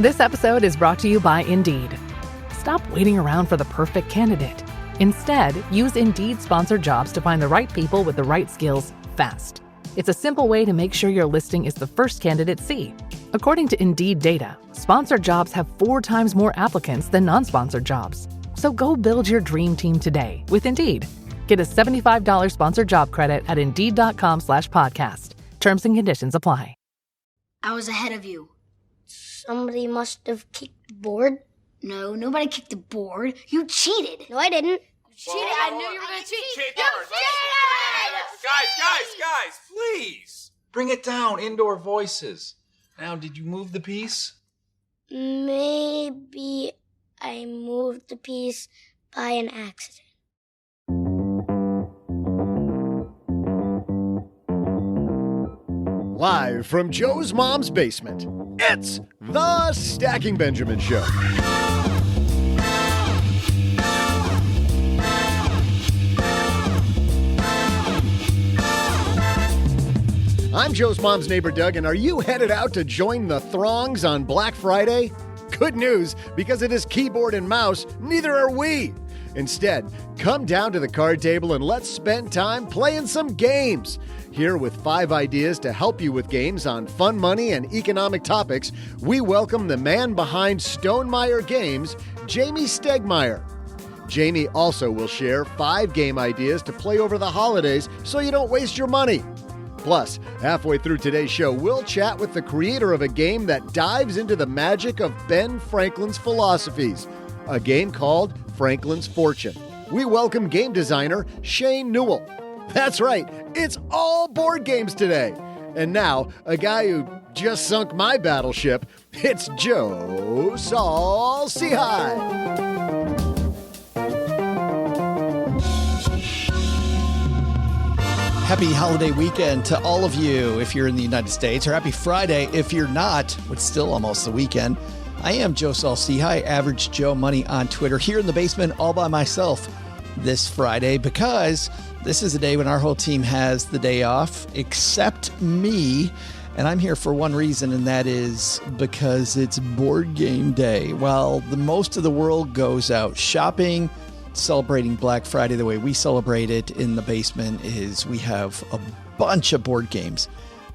This episode is brought to you by Indeed. Stop waiting around for the perfect candidate. Instead, use Indeed sponsored jobs to find the right people with the right skills fast. It's a simple way to make sure your listing is the first candidates see. According to Indeed data, sponsored jobs have 4 times more applicants than non-sponsored jobs. So go build your dream team today with Indeed. Get a $75 sponsored job credit at Indeed.com/podcast. Terms and conditions apply. I was ahead of you. Somebody must have kicked the board. No, nobody kicked the board. You cheated. No, I didn't. You cheated. I knew you were going to cheat. You cheated! Guys, please. Bring it down. Indoor voices. Now, did you move the piece? Maybe I moved the piece by an accident. Live from Joe's mom's basement, it's the Stacking Benjamin Show. I'm Joe's mom's neighbor, Doug, and are you headed out to join the throngs on Black Friday? Good news, because it is keyboard and mouse, neither are we. Instead, come down to the card table and let's spend time playing some games. Here with 5 ideas to help you with games on fun, money, and economic topics, we welcome the man behind Stegmaier Games, Jamey Stegmaier. Jamey also will share 5 game ideas to play over the holidays so you don't waste your money. Plus, halfway through today's show, we'll chat with the creator of a game that dives into the magic of Ben Franklin's philosophies, a game called Franklin's Fortune. We welcome game designer Shane Newell. That's right, it's all board games today. And now, a guy who just sunk my battleship, it's Joe Saul-Sehy. Happy holiday weekend to all of you if you're in the United States, or happy Friday if you're not. It's still almost the weekend. I am Joe Saul-Sehy, Average Joe Money on Twitter, here in the basement all by myself this Friday because this is a day when our whole team has the day off, except me. And I'm here for one reason, and that is because it's board game day. While the most of the world goes out shopping, celebrating Black Friday, the way we celebrate it in the basement is we have a bunch of board games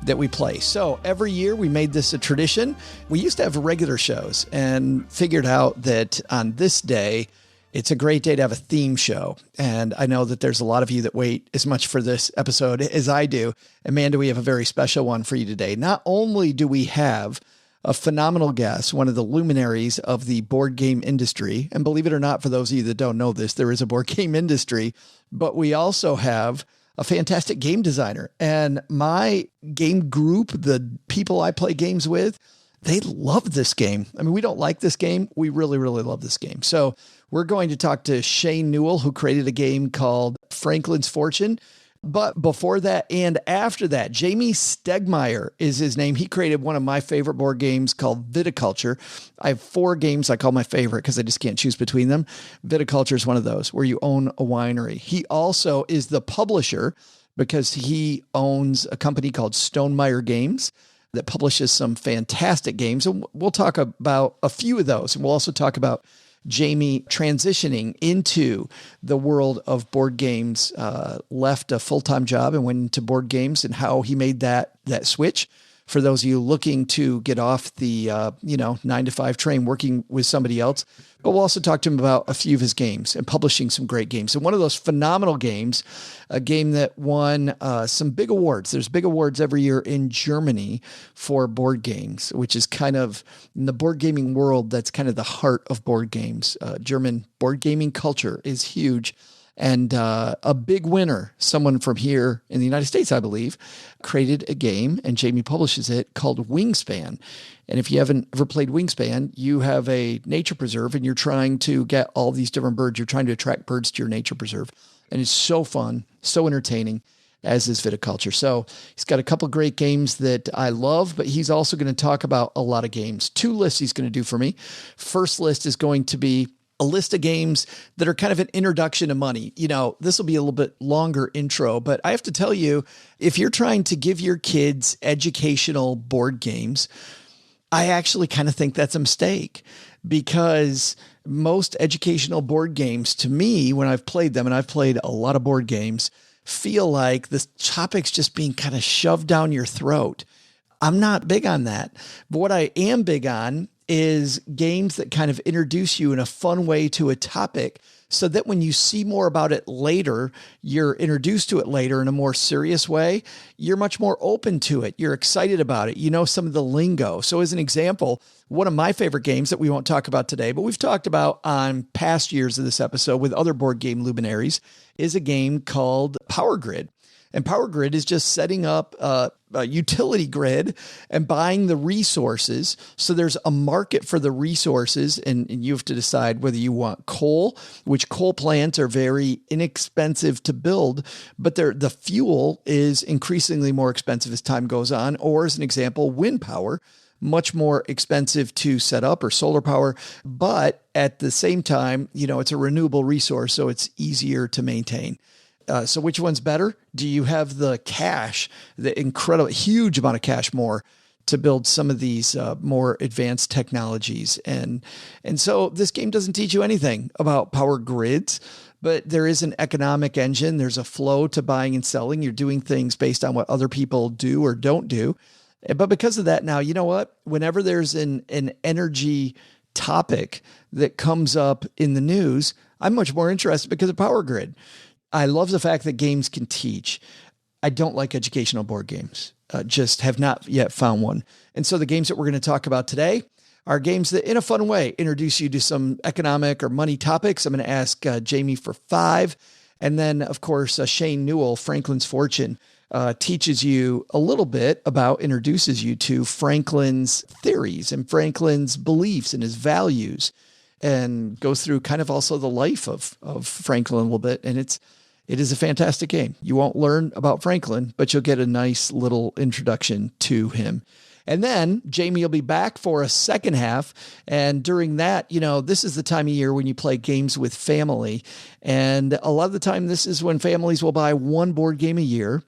that we play. So every year we made this a tradition. We used to have regular shows and figured out that on this day, it's a great day to have a theme show. And I know that there's a lot of you that wait as much for this episode as I do. And man, do we have a very special one for you today. Not only do we have a phenomenal guest, one of the luminaries of the board game industry. And believe it or not, for those of you that don't know this, there is a board game industry, but we also have a fantastic game designer. And my game group, the people I play games with, they love this game. I mean, we don't like this game. We really, really love this game. So we're going to talk to Shane Newell, who created a game called Franklin's Fortune. But before that and after that, Jamey Stegmaier is his name. He created one of my favorite board games called Viticulture. I have 4 games I call my favorite because I just can't choose between them. Viticulture is one of those where you own a winery. He also is the publisher because he owns a company called Stegmaier Games that publishes some fantastic games. And we'll talk about a few of those. And we'll also talk about Jamey transitioning into the world of board games, left a full-time job and went into board games and how he made that switch. For those of you looking to get off the 9-to-5 train working with somebody else. But we'll also talk to him about a few of his games and publishing some great games. And one of those phenomenal games, a game that won some big awards. There's big awards every year in Germany for board games, which is kind of, in the board gaming world, that's kind of the heart of board games. German board gaming culture is huge. And a big winner, someone from here in the United States, I believe, created a game, and Jamey publishes it, called Wingspan. And if you haven't ever played Wingspan, you have a nature preserve, and you're trying to get all these different birds. You're trying to attract birds to your nature preserve. And it's so fun, so entertaining, as is Viticulture. So he's got a couple great games that I love, but he's also going to talk about a lot of games. 2 lists he's going to do for me. First list is going to be a list of games that are kind of an introduction to money. You know, this will be a little bit longer intro, but I have to tell you, if you're trying to give your kids educational board games, I actually kind of think that's a mistake, because most educational board games, to me, when I've played them, and I've played a lot of board games, feel like the topic's just being kind of shoved down your throat. I'm not big on that. But what I am big on is games that kind of introduce you in a fun way to a topic, so that when you see more about it later, you're introduced to it later in a more serious way. You're much more open to it. You're excited about it. You know some of the lingo. So as an example, one of my favorite games that we won't talk about today, but we've talked about on past years of this episode with other board game luminaries, is a game called Power Grid. And Power Grid is just setting up a utility grid and buying the resources. So there's a market for the resources, and you have to decide whether you want coal, which coal plants are very inexpensive to build, but the fuel is increasingly more expensive as time goes on. Or as an example, wind power, much more expensive to set up, or solar power, but at the same time, it's a renewable resource, so it's easier to maintain. So which one's better? Do you have the cash, the incredible, huge amount of cash more to build some of these more advanced technologies? And so this game doesn't teach you anything about power grids, but there is an economic engine. There's a flow to buying and selling. You're doing things based on what other people do or don't do. But because of that, now, you know what? Whenever there's an energy topic that comes up in the news, I'm much more interested because of Power Grid. I love the fact that games can teach. I don't like educational board games, just have not yet found one. And so the games that we're going to talk about today are games that, in a fun way, introduce you to some economic or money topics. I'm going to ask Jamey for 5. And then, of course, Shane Newell, Franklin's Fortune, teaches you a little bit about, introduces you to Franklin's theories and Franklin's beliefs and his values, and goes through kind of also the life of Franklin a little bit. And it is a fantastic game. You won't learn about Franklin, but you'll get a nice little introduction to him. And then Jamey will be back for a second half. And during that, this is the time of year when you play games with family. And a lot of the time, this is when families will buy one board game a year.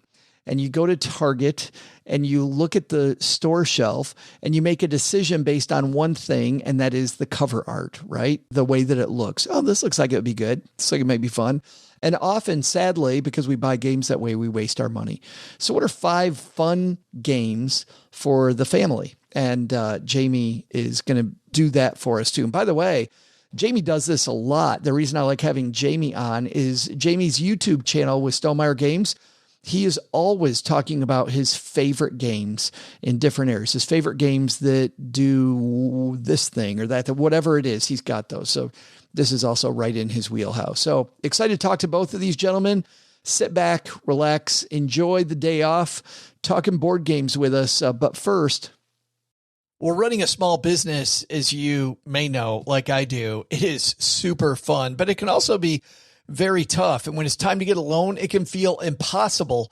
And you go to Target and you look at the store shelf and you make a decision based on one thing, and that is the cover art, right? The way that it looks. Oh, this looks like it would be good. This looks like it might be fun. And often, sadly, because we buy games that way, we waste our money. So what are 5 fun games for the family? And Jamey is going to do that for us too. And by the way, Jamey does this a lot. The reason I like having Jamey on is Jamey's YouTube channel with Stegmaier Games. He is always talking about his favorite games in different areas, his favorite games that do this thing or that, whatever it is, he's got those. So this is also right in his wheelhouse. So excited to talk to both of these gentlemen. Sit back, relax, enjoy the day off, talking board games with us. But first, well, running a small business, as you may know, like I do, it is super fun, but it can also be very tough. And when it's time to get a loan, it can feel impossible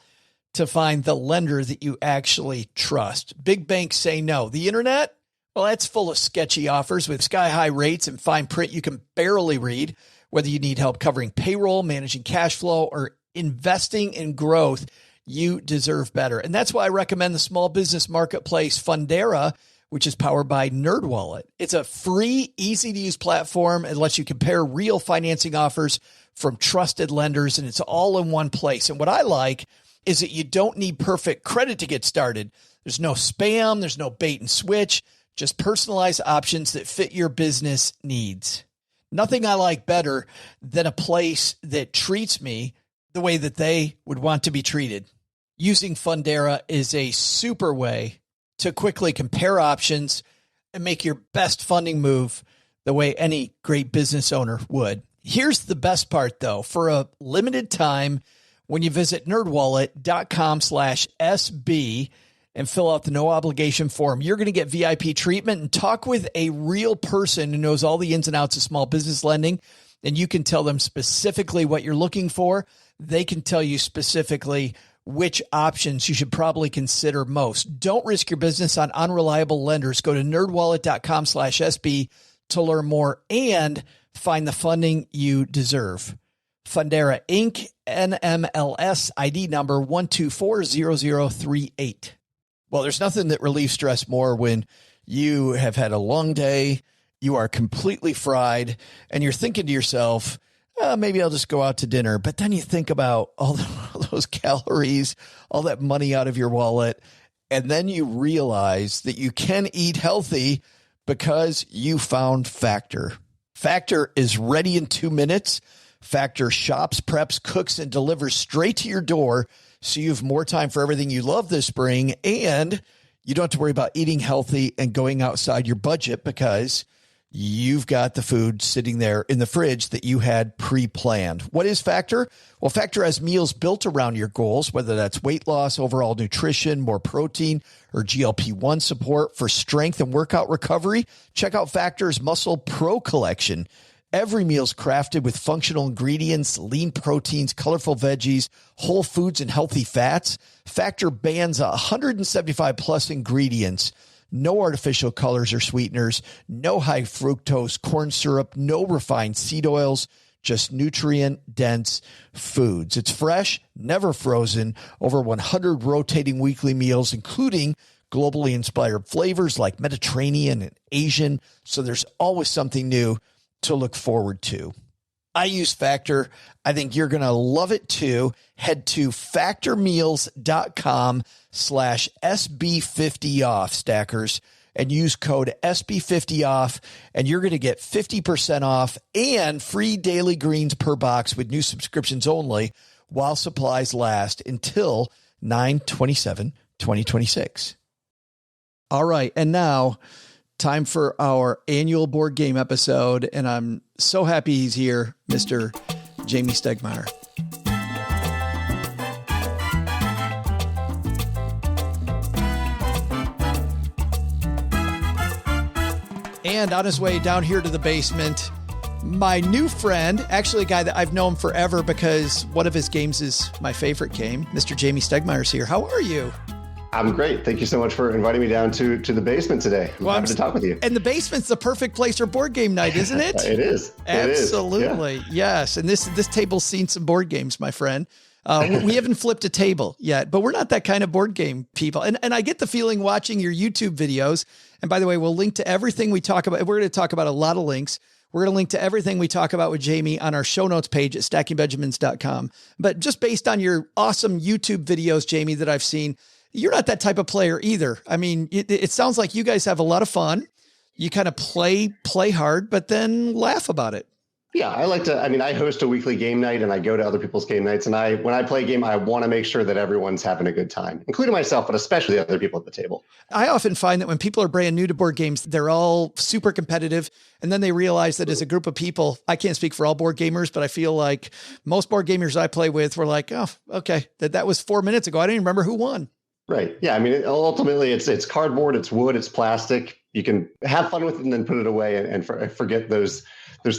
to find the lender that you actually trust. Big banks say no. The internet, well, that's full of sketchy offers with sky-high rates and fine print you can barely read. Whether you need help covering payroll, managing cash flow, or investing in growth, you deserve better. And that's why I recommend the small business marketplace Fundera, which is powered by NerdWallet. It's a free, easy-to-use platform. It lets you compare real financing offers from trusted lenders, and it's all in one place. And what I like is that you don't need perfect credit to get started. There's no spam, there's no bait and switch, just personalized options that fit your business needs. Nothing I like better than a place that treats me the way that they would want to be treated. Using Fundera is a super way to quickly compare options and make your best funding move the way any great business owner would. Here's the best part, though. For a limited time, when you visit nerdwallet.com/SB and fill out the no obligation form, you're going to get VIP treatment and talk with a real person who knows all the ins and outs of small business lending. And you can tell them specifically what you're looking for. They can tell you specifically which options you should probably consider most. Don't risk your business on unreliable lenders. Go to nerdwallet.com/SB to learn more and find the funding you deserve. Fundera Inc., NMLS ID number 1240038. Well, there's nothing that relieves stress more when You have had a long day. You are completely fried, and you're thinking to yourself, maybe I'll just go out to dinner. But then you think about all those calories, all that money out of your wallet, and then you realize that you can eat healthy because you found Factor. Factor is ready in 2 minutes. Factor shops, preps, cooks, and delivers straight to your door, so you have more time for everything you love this spring, and you don't have to worry about eating healthy and going outside your budget because you've got the food sitting there in the fridge that you had pre-planned. What is Factor? Well, Factor has meals built around your goals, whether that's weight loss, overall nutrition, more protein, or GLP-1 support for strength and workout recovery. Check out Factor's Muscle Pro collection. Every meal's crafted with functional ingredients, lean proteins, colorful veggies, whole foods, and healthy fats. Factor bans 175 plus ingredients. No artificial colors or sweeteners, no high fructose corn syrup, no refined seed oils, just nutrient-dense foods. It's fresh, never frozen, over 100 rotating weekly meals, including globally inspired flavors like Mediterranean and Asian. So there's always something new to look forward to. I use Factor. I think you're going to love it too. Head to factormeals.com/SB50off, stackers, and use code SB50off, and you're going to get 50% off and free daily greens per box with new subscriptions only while supplies last until 9/27/2026. All right. And now time for our annual board game episode, and I'm so happy he's here, Mr. Jamey Stegmaier. And on his way down here to the basement, my new friend, actually a guy that I've known forever because one of his games is my favorite game, Mr. Jamey Stegmaier's here. How are you? I'm great. Thank you so much for inviting me down to the basement today. I'm happy to talk with you. And the basement's the perfect place for board game night, isn't it? It is. Absolutely. Yeah. Yes. And this table's seen some board games, my friend. We haven't flipped a table yet, but we're not that kind of board game people. And I get the feeling watching your YouTube videos. And by the way, we'll link to everything we talk about. We're going to talk about a lot of links. We're going to link to everything we talk about with Jamey on our show notes page at stackingbenjamins.com. But just based on your awesome YouTube videos, Jamey, that I've seen, you're not that type of player either. I mean, it sounds like you guys have a lot of fun. You kind of play hard, but then laugh about it. Yeah, I host a weekly game night and I go to other people's game nights. And when I play a game, I want to make sure that everyone's having a good time, including myself, but especially the other people at the table. I often find that when people are brand new to board games, they're all super competitive. And then they realize that as a group of people, I can't speak for all board gamers, but I feel like most board gamers I play with were like, oh, okay, that was 4 minutes ago. I didn't even remember who won. Right. Yeah. I mean, ultimately, it's cardboard, it's wood, it's plastic. You can have fun with it and then put it away and forget those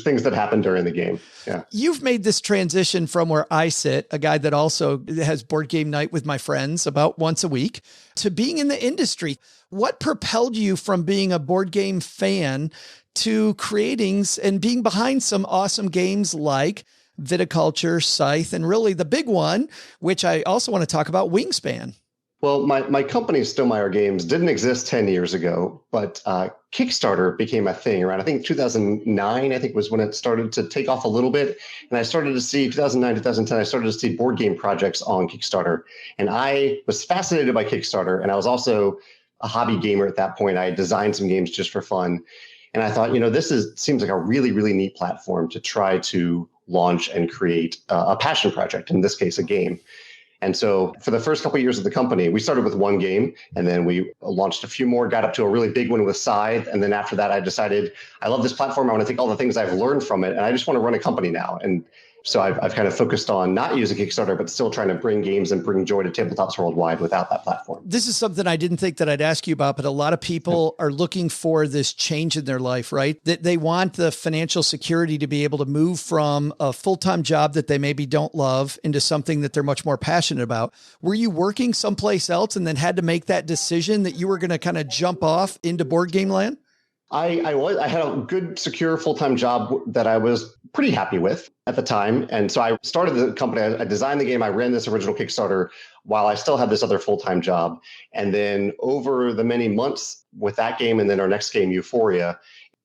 things that happen during the game. Yeah. You've made this transition from where I sit, a guy that also has board game night with my friends about once a week, to being in the industry. What propelled you from being a board game fan to creating and being behind some awesome games like Viticulture, Scythe, and really the big one, which I also want to talk about, Wingspan? Well, my company, Stegmaier Games, didn't exist 10 years ago, but Kickstarter became a thing around, I think, 2009, was when it started to take off a little bit. And I started to see, 2009, 2010, I started to see board game projects on Kickstarter. And I was fascinated by Kickstarter. And I was also a hobby gamer at that point. I designed some games just for fun. And I thought, seems like a really, really neat platform to try to launch and create a passion project, in this case, a game. And so for the first couple of years of the company, we started with one game, and then we launched a few more, got up to a really big one with Scythe. And then after that, I decided, I love this platform. I want to take all the things I've learned from it, and I just want to run a company now. And so I've kind of focused on not using Kickstarter, but still trying to bring games and bring joy to tabletops worldwide without that platform. This is something I didn't think that I'd ask you about, but a lot of people are looking for this change in their life, right? That they want the financial security to be able to move from a full-time job that they maybe don't love into something that they're much more passionate about. Were you working someplace else and then had to make that decision that you were going to kind of jump off into board game land? I had a good, secure full-time job that I was pretty happy with at the time. And so I started the company. I designed the game. I ran this original Kickstarter while I still had this other full-time job. And then over the many months with that game and then our next game, Euphoria,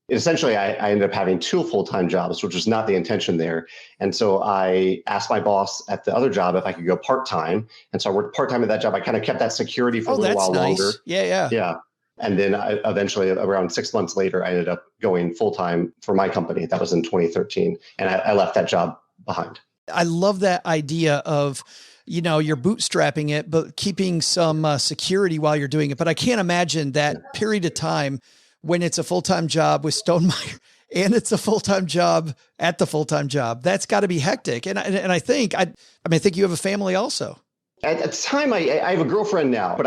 essentially I ended up having 2 full-time jobs, which was not the intention there. And so I asked my boss at the other job if I could go part-time. And so I worked part-time at that job. I kind of kept that security for a little while longer. Yeah. And then eventually, around 6 months later, I ended up going full-time for my company. That was in 2013. And I left that job behind. I love that idea of, you're bootstrapping it, but keeping some security while you're doing it. But I can't imagine that period of time when it's a full-time job with Stegmaier and it's a full-time job at the full-time job. That's got to be hectic. And I think, I think you have a family also. At the time, I have a girlfriend now, but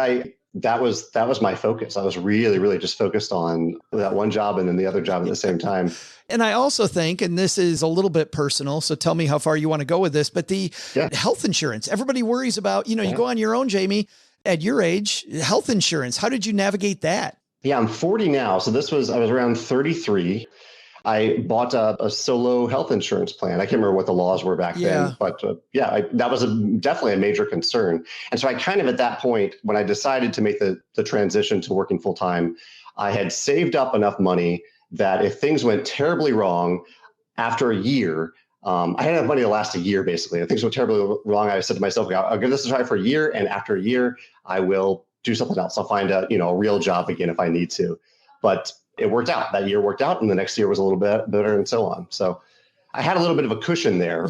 that was my focus. I was really, really just focused on that one job and then the other job at the same time. And I also think, and this is a little bit personal, so tell me how far you want to go with this, but the health insurance, everybody worries about, you go on your own, Jamey, at your age, health insurance. How did you navigate that? Yeah, I'm 40 now. So I was around 33. I bought a solo health insurance plan. I can't remember what the laws were back then, but that was definitely a major concern. And so I kind of, at that point, when I decided to make the transition to working full time, I had saved up enough money that if things went terribly wrong after a year, I had enough money to last a year, basically. If things went terribly wrong, I said to myself, I'll give this a try for a year. And after a year, I will do something else. I'll find a real job again if I need to. But it worked out. That year worked out, and the next year was a little bit better, and so on. So I had a little bit of a cushion there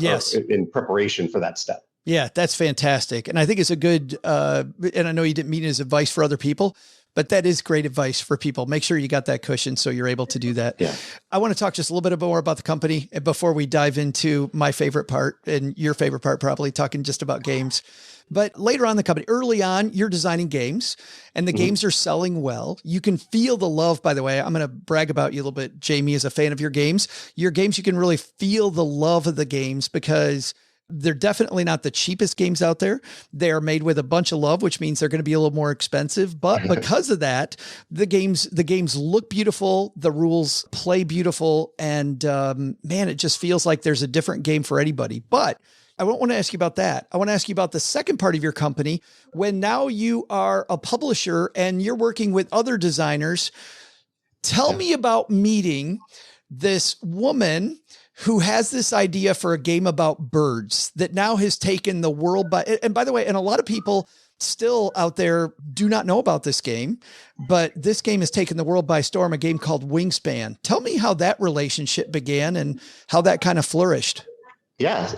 in preparation for that step. Yeah, that's fantastic. And I think it's a good, and I know you didn't mean it as advice for other people, but that is great advice for people. Make sure you got that cushion so you're able to do that. Yeah. I want to talk just a little bit more about the company before we dive into my favorite part and your favorite part, probably talking just about games. But later on in the company, early on, you're designing games and the games are selling well. You can feel the love, by the way. I'm going to brag about you a little bit. Jamey is a fan of your games. Your games, you can really feel the love of the games because they're definitely not the cheapest games out there. They are made with a bunch of love, which means they're going to be a little more expensive. But because of that, the games look beautiful. The rules play beautiful. And man, it just feels like there's a different game for anybody. But I don't want to ask you about that. I want to ask you about the second part of your company, when now you are a publisher and you're working with other designers. Tell me about meeting this woman who has this idea for a game about birds that now has taken the world by, and by the way, and a lot of people still out there do not know about this game, but this game has taken the world by storm, a game called Wingspan. Tell me how that relationship began and how that kind of flourished. Yeah.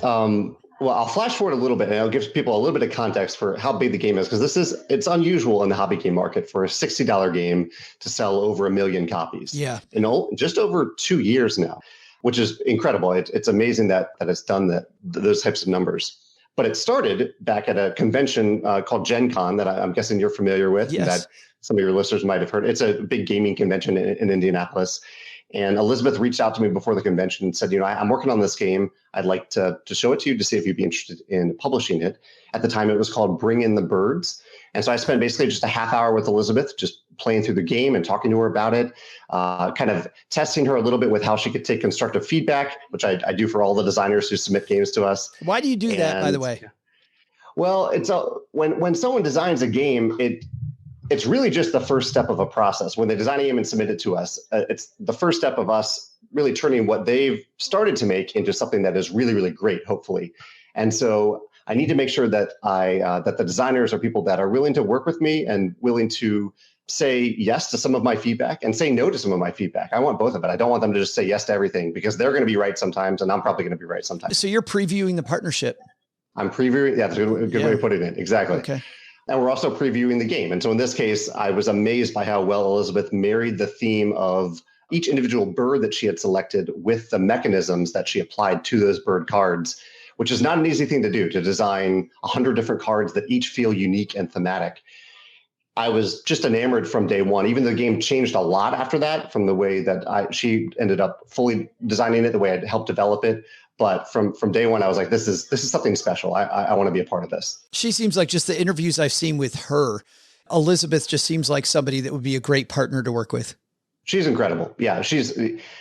Well, I'll flash forward a little bit and I'll give people a little bit of context for how big the game is, because it's unusual in the hobby game market for a $60 game to sell over 1 million copies. Yeah. In just over 2 years now, which is incredible. It's amazing that it's done those types of numbers. But it started back at a convention called Gen Con that I'm guessing you're familiar with, yes, that some of your listeners might have heard. It's a big gaming convention in Indianapolis. And Elizabeth reached out to me before the convention and said, I'm working on this game. I'd like to show it to you to see if you'd be interested in publishing it. At the time, it was called Bring in the Birds. And so I spent basically just a half hour with Elizabeth, just playing through the game and talking to her about it, kind of testing her a little bit with how she could take constructive feedback, which I do for all the designers who submit games to us. Why do you do that, by the way? Well, it's when someone designs a game, it's really just the first step of a process. When they design a game and submit it to us, it's the first step of us really turning what they've started to make into something that is really, really great, hopefully. And so I need to make sure that that the designers are people that are willing to work with me and willing to say yes to some of my feedback and say no to some of my feedback. I want both of it. I don't want them to just say yes to everything, because they're going to be right sometimes and I'm probably going to be right sometimes. So you're previewing the partnership. I'm previewing. Yeah, that's a good way of putting it. Exactly. Okay. And we're also previewing the game. And so in this case, I was amazed by how well Elizabeth married the theme of each individual bird that she had selected with the mechanisms that she applied to those bird cards, which is not an easy thing to do, to design 100 different cards that each feel unique and thematic. I was just enamored from day one. Even though the game changed a lot after that, from the way that she ended up fully designing it, the way I'd helped develop it. But from day one, I was like, this is something special. I want to be a part of this. She seems like, just the interviews I've seen with her, Elizabeth just seems like somebody that would be a great partner to work with. She's incredible. Yeah,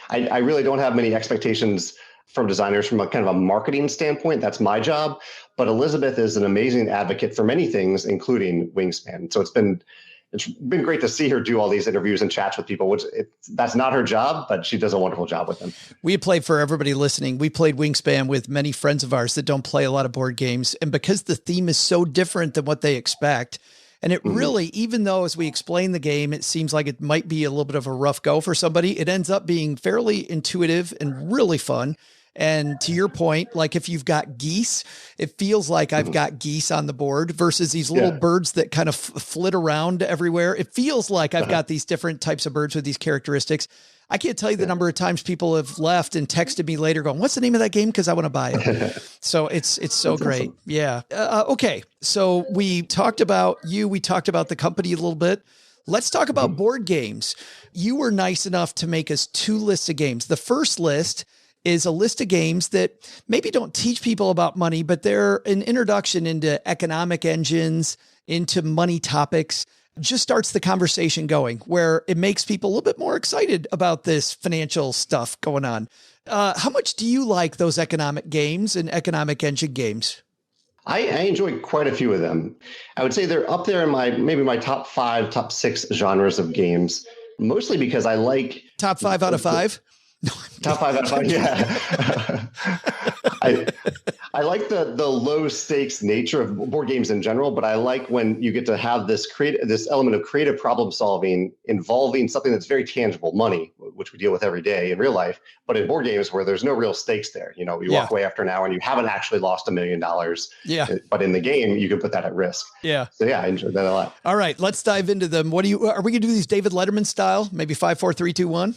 I really don't have many expectations from designers from a kind of a marketing standpoint. That's my job. But Elizabeth is an amazing advocate for many things, including Wingspan. So it's been great to see her do all these interviews and chats with people, that's not her job, but she does a wonderful job with them. We played, for everybody listening, we played Wingspan with many friends of ours that don't play a lot of board games. And because the theme is so different than what they expect, and it really, even though as we explain the game, it seems like it might be a little bit of a rough go for somebody, it ends up being fairly intuitive and really fun. And to your point, like if you've got geese, it feels like I've got geese on the board versus these little birds that kind of flit around everywhere. It feels like I've got these different types of birds with these characteristics. I can't tell you the number of times people have left and texted me later going, what's the name of that game? Because I want to buy it. So it's so That's great. Awesome. Yeah. Okay. So we talked about you. We talked about the company a little bit. Let's talk about board games. You were nice enough to make us 2 lists of games. The first list is a list of games that maybe don't teach people about money, but they're an introduction into economic engines, into money topics, just starts the conversation going where it makes people a little bit more excited about this financial stuff going on. How much do you like those economic games and economic engine games? I enjoy quite a few of them. I would say they're up there in my top 5, top 6 genres of games, mostly because I like top 5 out of 5. Top 5 out of 5, yeah. I like the low stakes nature of board games in general, but I like when you get to have this element of creative problem solving involving something that's very tangible, money, which we deal with every day in real life, but in board games where there's no real stakes there. You walk away after an hour and you haven't actually lost $1 million. Yeah. But in the game, you can put that at risk. Yeah. So yeah, I enjoy that a lot. All right, let's dive into them. Are we going to do these David Letterman style? Maybe 5, 4, 3, 2, 1?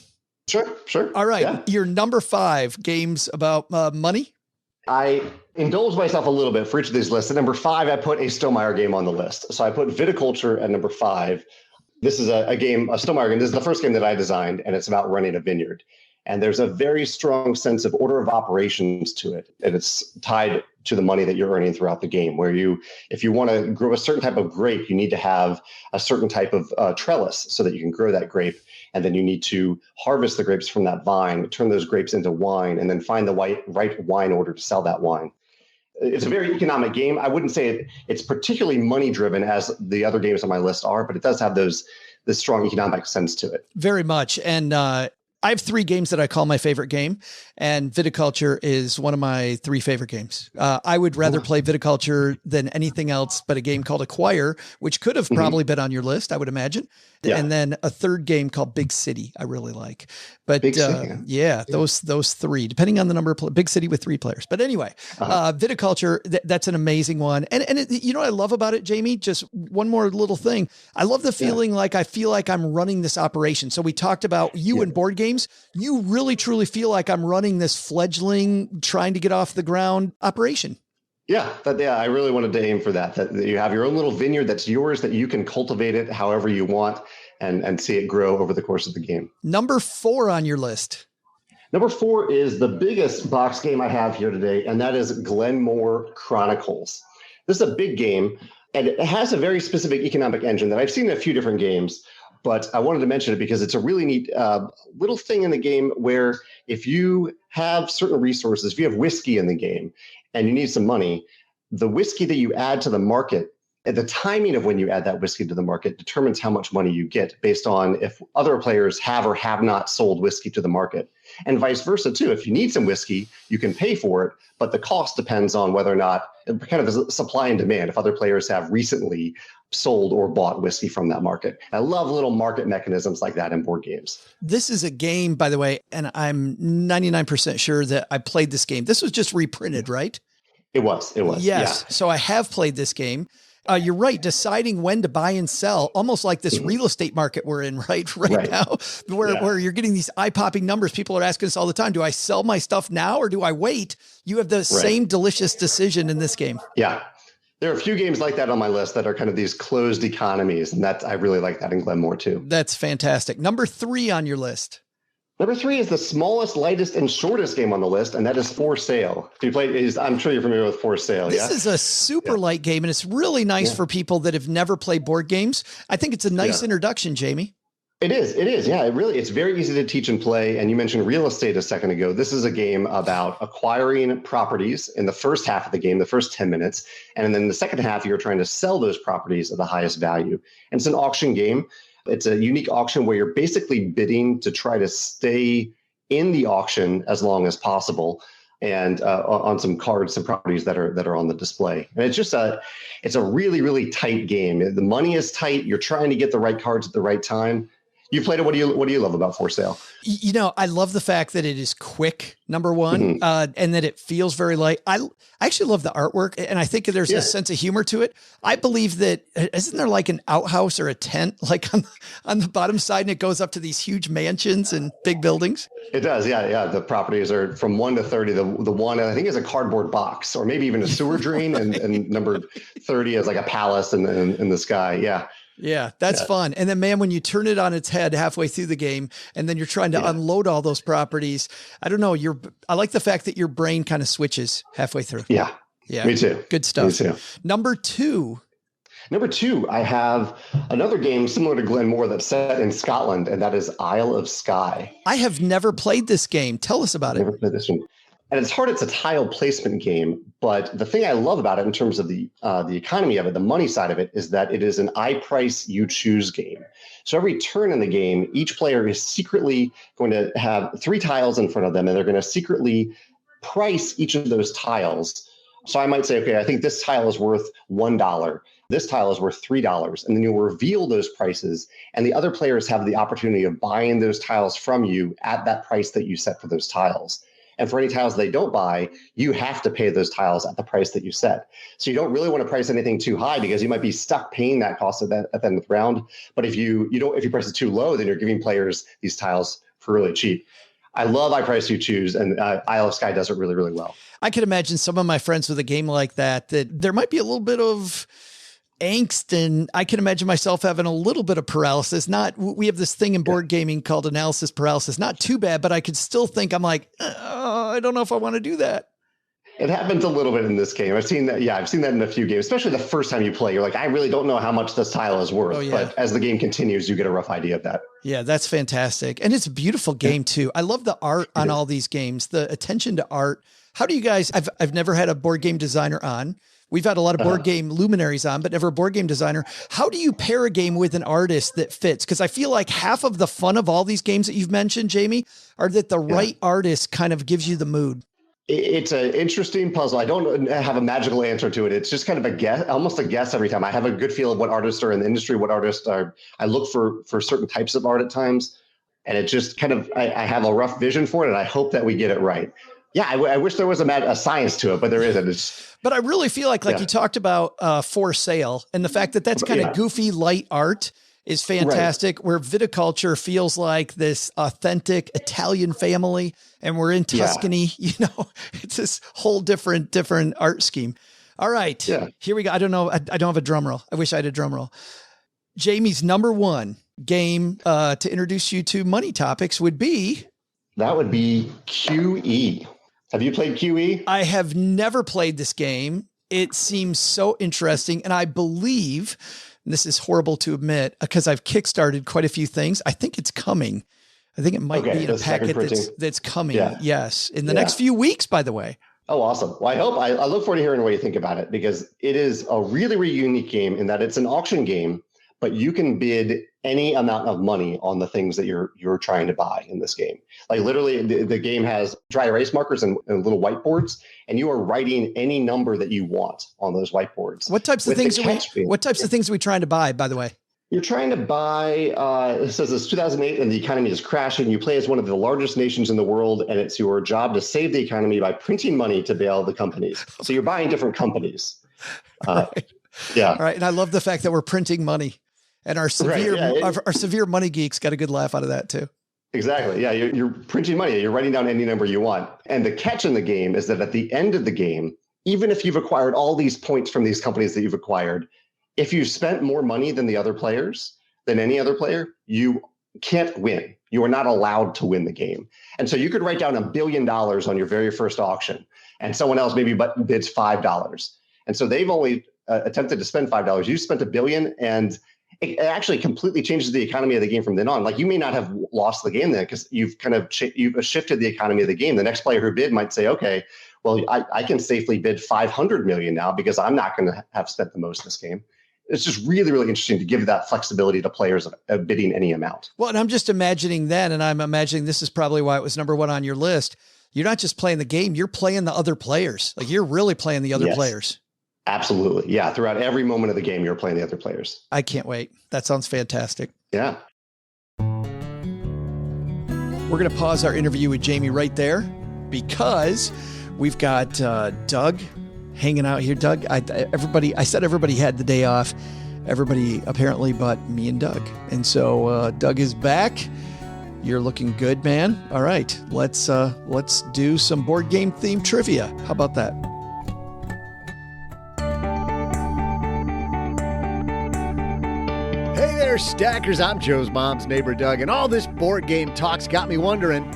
Sure. All right. Yeah. Your number 5 games about money. I indulge myself a little bit for each of these lists. At number 5, I put a Stegmaier game on the list. So I put Viticulture at number 5. This is a Stegmaier game. This is the first game that I designed, and it's about running a vineyard. And there's a very strong sense of order of operations to it. And it's tied to the money that you're earning throughout the game, where if you want to grow a certain type of grape, you need to have a certain type of trellis so that you can grow that grape. And then you need to harvest the grapes from that vine, turn those grapes into wine, and then find the right wine order to sell that wine. It's a very economic game. I wouldn't say it's particularly money driven as the other games on my list are, but it does have this strong economic sense to it. Very much. And I have 3 games that I call my favorite game, and Viticulture is one of my 3 favorite games. I would rather play Viticulture than anything else, but a game called Acquire, which could have probably been on your list, I would imagine. Yeah. And then a third game called Big City, I really like. But those 3, depending on the number of Big City with 3 players. But anyway, Viticulture, that's an amazing one. And you know what I love about it, Jamey? Just one more little thing. I love the feeling like I feel like I'm running this operation. So we talked about you and board games. You really, truly feel like I'm running this fledgling, trying to get off the ground operation. Yeah, I really wanted to aim for that you have your own little vineyard that's yours, that you can cultivate it however you want and see it grow over the course of the game. Number 4 on your list. Number 4 is the biggest box game I have here today, and that is Glenmore Chronicles. This is a big game, and it has a very specific economic engine that I've seen in a few different games, but I wanted to mention it because it's a really neat little thing in the game where if you have certain resources, if you have whiskey in the game and you need some money, the whiskey that you add to the market, the timing of when you add that whiskey to the market determines how much money you get based on if other players have or have not sold whiskey to the market. And vice versa, too. If you need some whiskey, you can pay for it, but the cost depends on whether or not, kind of supply and demand, if other players have recently sold or bought whiskey from that market. I love little market mechanisms like that in board games. This is a game, by the way, and I'm 99% sure that I played this game. This was just reprinted, right? It was. Yes. Yeah. So I have played this game. You're right. Deciding when to buy and sell, almost like this real estate market we're in right now, where you're getting these eye-popping numbers. People are asking us all the time, do I sell my stuff now or do I wait? You have the same delicious decision in this game. Yeah. There are a few games like that on my list that are kind of these closed economies. And I really like that in Glenmore too. That's fantastic. Number 3 on your list. Number 3 is the smallest, lightest, and shortest game on the list, and that is For Sale. If you played, I'm sure you're familiar with For Sale. This is a super light game, and it's really nice for people that have never played board games. I think it's a nice introduction, Jamey. It is. Yeah, it's very easy to teach and play. And you mentioned real estate a second ago. This is a game about acquiring properties in the first half of the game, the first 10 minutes. And then in the second half, you're trying to sell those properties at the highest value. And it's an auction game. It's a unique auction where you're basically bidding to try to stay in the auction as long as possible, and on some cards, some properties that are on the display. And it's a really, really tight game. The money is tight. You're trying to get the right cards at the right time. You played it. What do you love about For Sale? I love the fact that it is quick, number one, and that it feels very light. I actually love the artwork, and I think there's a sense of humor to it. I believe that, isn't there like an outhouse or a tent like on the bottom side, and it goes up to these huge mansions and big buildings? It does, yeah. The properties are from 1 to 30. The one, I think, is a cardboard box, or maybe even a sewer drain, right. and number 30 is like a palace in the sky. Yeah. Yeah, that's fun. And then, man, when you turn it on its head halfway through the game, and then you're trying to unload all those properties, I don't know. I like the fact that your brain kind of switches halfway through. Yeah, me too. Good stuff. Me too. Number two, I have another game similar to Glenmore that's set in Scotland, and that is Isle of Skye. I have never played this game. Tell us about it. Never played this one. And it's hard. It's a tile placement game. But the thing I love about it in terms of the economy of it, the money side of it, is that it is an I price, you choose game. So every turn in the game, each player is secretly going to have 3 tiles in front of them, and they're going to secretly price each of those tiles. So I might say, okay, I think this tile is worth $1. This tile is worth $3. And then you'll reveal those prices. And the other players have the opportunity of buying those tiles from you at that price that you set for those tiles. And for any tiles they don't buy, you have to pay those tiles at the price that you set. So you don't really want to price anything too high, because you might be stuck paying that cost at the end of the round. But if you price it too low, then you're giving players these tiles for really cheap. I love I Price You Choose, and Isle of Skye does it really, really well. I can imagine some of my friends with a game like that there might be a little bit of angst, and I can imagine myself having a little bit of paralysis. We have this thing in board gaming called analysis paralysis. Not too bad, but I could still think, I'm like, I don't know if I want to do that. It happens a little bit in this game. I've seen that. Yeah, I've seen that in a few games, especially the first time you play. You're like, I really don't know how much this tile is worth. Oh, yeah. But as the game continues, you get a rough idea of that. Yeah, that's fantastic. And it's a beautiful game too. I love the art on all these games, the attention to art. How do you guys, I've never had a board game designer on. We've had a lot of board game luminaries on, but never a board game designer. How do you pair a game with an artist that fits? Because I feel like half of the fun of all these games that you've mentioned, Jamey, are that the right artist kind of gives you the mood. It's an interesting puzzle. I don't have a magical answer to it. It's just kind of a guess, almost a guess every time. I have a good feel of what artists are in the industry, what artists are. I look for certain types of art at times, and it just kind of, I have a rough vision for it, and I hope that we get it right. Yeah, I wish there was a science to it, but there isn't. But I really feel like you talked about For Sale, and the fact that that's kind of goofy, light art is fantastic, where viticulture feels like this authentic Italian family, and we're in Tuscany. It's this whole different art scheme. All right, here we go. I don't know. I don't have a drum roll. I wish I had a drum roll. Jamey's number one game to introduce you to money topics would be? That would be QE. Have you played QE? I have never played this game. It seems so interesting. And I believe, and this is horrible to admit, because I've kickstarted quite a few things. I think it's coming. I think it might be in a packet that's coming. Yeah. Yes. In the next few weeks, by the way. Oh, awesome. Well, I look forward to hearing what you think about it, because it is a really, really unique game in that it's an auction game, but you can bid any amount of money on the things that you're trying to buy in this game. Like literally, the game has dry erase markers and little whiteboards, and you are writing any number that you want on those whiteboards. What types of things are we trying to buy, by the way? You're trying to buy, it says it's 2008 and the economy is crashing. You play as one of the largest nations in the world, and it's your job to save the economy by printing money to bail the companies. So you're buying different companies. Right. Yeah. All right. And I love the fact that we're printing money. And our severe money geeks got a good laugh out of that too. Exactly. Yeah, you're printing money. You're writing down any number you want. And the catch in the game is that at the end of the game, even if you've acquired all these points from these companies that you've acquired, if you spent more money than the other players, than any other player, you can't win. You are not allowed to win the game. And so you could write down $1 billion on your very first auction, and someone else maybe bids $5. And so they've only attempted to spend $5. You spent $1 billion, and it actually completely changes the economy of the game from then on. Like, you may not have lost the game then because you've kind of you've shifted the economy of the game. The next player who bid might say, okay, well, I can safely bid 500 million now because I'm not going to have spent the most this game. It's just really, really interesting to give that flexibility to players of bidding any amount. Well, and I'm just imagining then, and I'm imagining this is probably why it was number one on your list. You're not just playing the game, you're playing the other players. Like, you're really playing the other players. Absolutely. Yeah. Throughout every moment of the game, you're playing the other players. I can't wait. That sounds fantastic. Yeah. We're going to pause our interview with Jamey right there because we've got Doug hanging out here. Doug, I said everybody had the day off. Everybody apparently but me and Doug. And so Doug is back. You're looking good, man. All right, let's do some board game themed trivia. How about that? Hey there, Stackers. I'm Joe's mom's neighbor, Doug, and all this board game talk's got me wondering.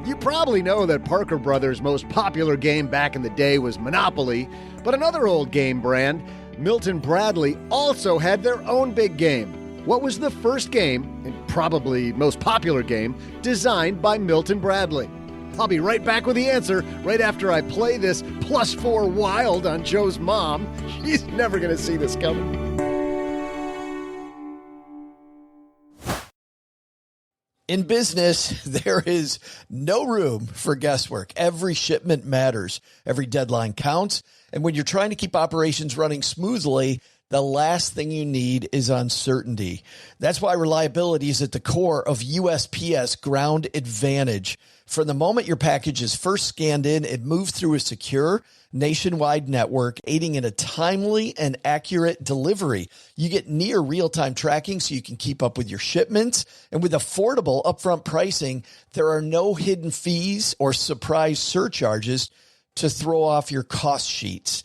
You probably know that Parker Brothers' most popular game back in the day was Monopoly, but another old game brand, Milton Bradley, also had their own big game. What was the first game, and probably most popular game, designed by Milton Bradley? I'll be right back with the answer right after I play this +4 wild on Joe's mom. She's never going to see this coming. In business, there is no room for guesswork. Every shipment matters. Every deadline counts. And when you're trying to keep operations running smoothly, the last thing you need is uncertainty. That's why reliability is at the core of USPS Ground Advantage. From the moment your package is first scanned in, it moves through a secure nationwide network, aiding in a timely and accurate delivery. You get near real-time tracking so you can keep up with your shipments. And with affordable upfront pricing, there are no hidden fees or surprise surcharges to throw off your cost sheets.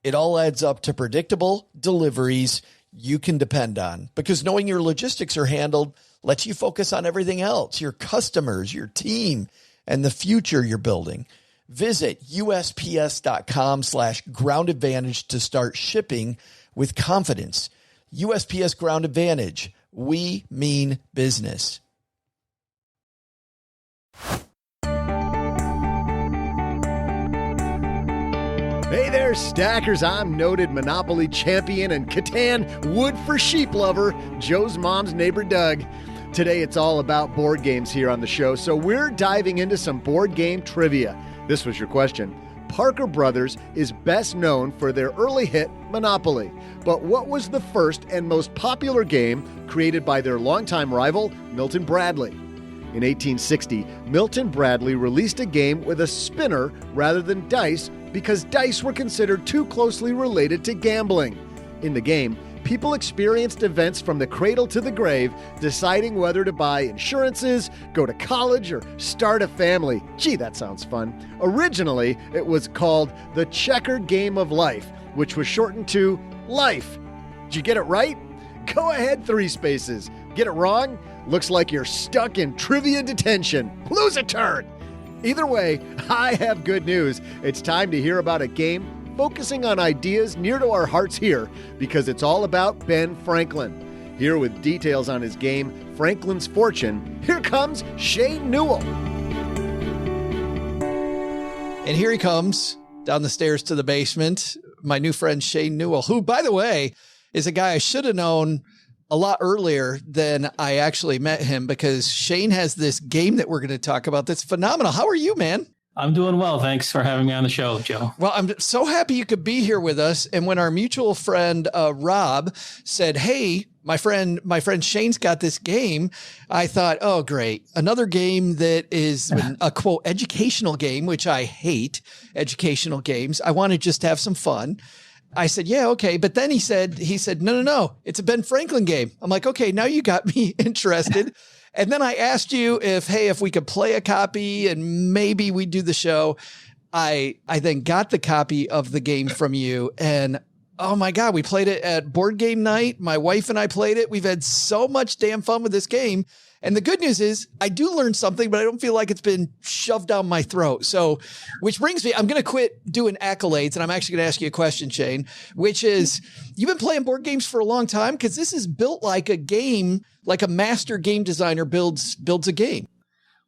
It all adds up to predictable deliveries you can depend on, because knowing your logistics are handled lets you focus on everything else, your customers, your team, and the future you're building. Visit USPS.com/Ground Advantage to start shipping with confidence. USPS Ground Advantage. We mean business. Hey there, Stackers. I'm noted Monopoly champion and Catan wood for sheep lover, Joe's mom's neighbor, Doug. Today, it's all about board games here on the show, so we're diving into some board game trivia. This was your question. Parker Brothers is best known for their early hit, Monopoly. But what was the first and most popular game created by their longtime rival, Milton Bradley? In 1860, Milton Bradley released a game with a spinner rather than dice because dice were considered too closely related to gambling. In the game, people experienced events from the cradle to the grave, deciding whether to buy insurances, go to college, or start a family. Gee, that sounds fun. Originally, it was called the Checkered Game of Life, which was shortened to Life. Did you get it right? Go ahead, 3 spaces. Get it wrong? Looks like you're stuck in trivia detention. Lose a turn. Either way, I have good news. It's time to hear about a game focusing on ideas near to our hearts here, because it's all about Ben Franklin. Here with details on his game, Franklin's Fortune, here comes Shane Newell. And here he comes down the stairs to the basement, my new friend Shane Newell, who, by the way, is a guy I should have known a lot earlier than I actually met him, because Shane has this game that we're going to talk about that's phenomenal. How are you, man? I'm doing well. Thanks for having me on the show, Joe. Well, I'm so happy you could be here with us. And when our mutual friend, Rob, said, hey, my friend Shane's got this game, I thought, oh, great. Another game that is a, quote, educational game, which I hate educational games. I want to just have some fun. I said, yeah, okay. But then he said, no, it's a Ben Franklin game. I'm like, okay, now you got me interested. And then I asked you if we could play a copy and maybe we do the show. I then got the copy of the game from you, and Oh my God, we played it at board game night. My wife and I played it. We've had so much damn fun with this game. And the good news is I do learn something, but I don't feel like it's been shoved down my throat. So, which brings me, I'm going to quit doing accolades. And I'm actually going to ask you a question, Shane, which is, you've been playing board games for a long time, because this is built like a game, like a master game designer builds a game.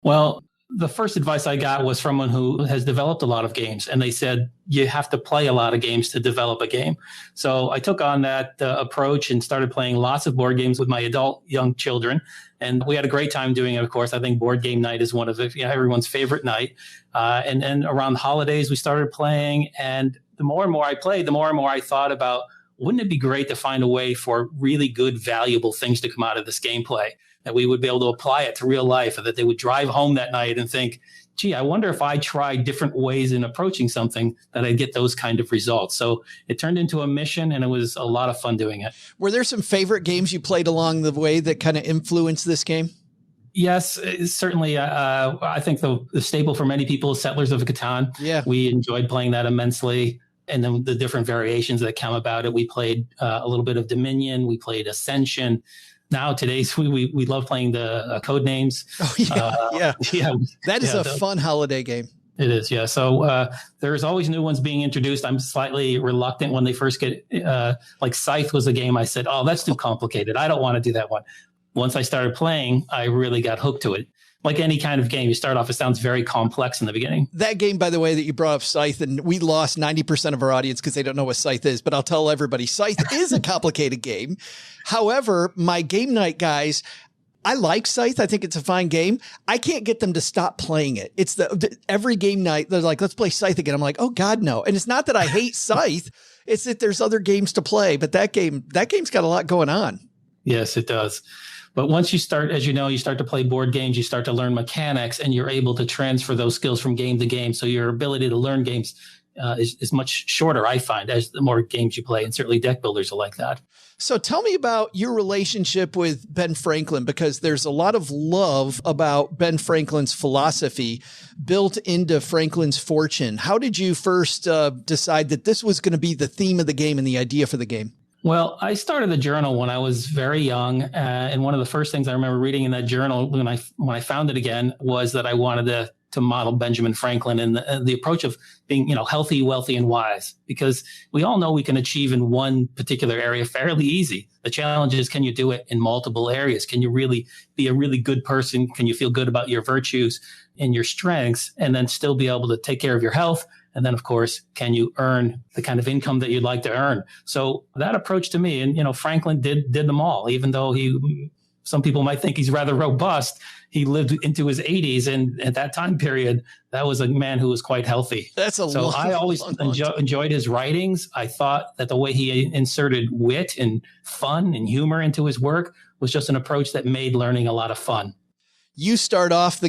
Well, the first advice I got was from someone who has developed a lot of games, and they said you have to play a lot of games to develop a game. So I took on that approach and started playing lots of board games with my adult young children, and we had a great time doing it. Of course, I think board game night is one of everyone's favorite night. And then around the holidays, we started playing, and the more and more I played, the more and more I thought about, wouldn't it be great to find a way for really good, valuable things to come out of this gameplay? That we would be able to apply it to real life, and that they would drive home that night and think, gee, I wonder if I tried different ways in approaching something that I'd get those kind of results. So it turned into a mission, and it was a lot of fun doing it. Were there some favorite games you played along the way that kind of influenced this game? Yes, certainly. I think the staple for many people is Settlers of Catan. Yeah. We enjoyed playing that immensely. And then the different variations that come about it. We played a little bit of Dominion. We played Ascension. Now, we love playing the code names. Oh, yeah. Yeah. That is a fun holiday game. It is, yeah. So there's always new ones being introduced. I'm slightly reluctant when they first get, like Scythe was a game I said, oh, that's too complicated. I don't want to do that one. Once I started playing, I really got hooked to it. Like any kind of game, you start off, it sounds very complex in the beginning. That game, by the way, that you brought up, Scythe, and we lost 90% of our audience because they don't know what Scythe is, but I'll tell everybody, Scythe is a complicated game. However, my game night guys, I like Scythe. I think it's a fine game. I can't get them to stop playing it. It's every game night, they're like, let's play Scythe again. I'm like, oh God, no. And it's not that I hate Scythe. It's that there's other games to play, but that game's got a lot going on. Yes, it does. But once you start, as you know, you start to play board games, you start to learn mechanics, and you're able to transfer those skills from game to game. So your ability to learn games is much shorter, I find, as the more games you play. And certainly deck builders are like that. So tell me about your relationship with Ben Franklin, because there's a lot of love about Ben Franklin's philosophy built into Franklin's fortune. How did you first decide that this was going to be the theme of the game and the idea for the game? Well, I started the journal when I was very young, and one of the first things I remember reading in that journal when I found it again was that I wanted to model Benjamin Franklin and the approach of being, healthy, wealthy, and wise, because we all know we can achieve in one particular area fairly easy. The challenge is, can you do it in multiple areas? Can you really be a really good person? Can you feel good about your virtues and your strengths, and then still be able to take care of your health? And then, of course, can you earn the kind of income that you'd like to earn? So that approach to me, and, Franklin did them all, even though some people might think he's rather robust. He lived into his 80s. And at that time period, that was a man who was quite healthy. I always enjoyed his writings. I thought that the way he inserted wit and fun and humor into his work was just an approach that made learning a lot of fun. Players start off the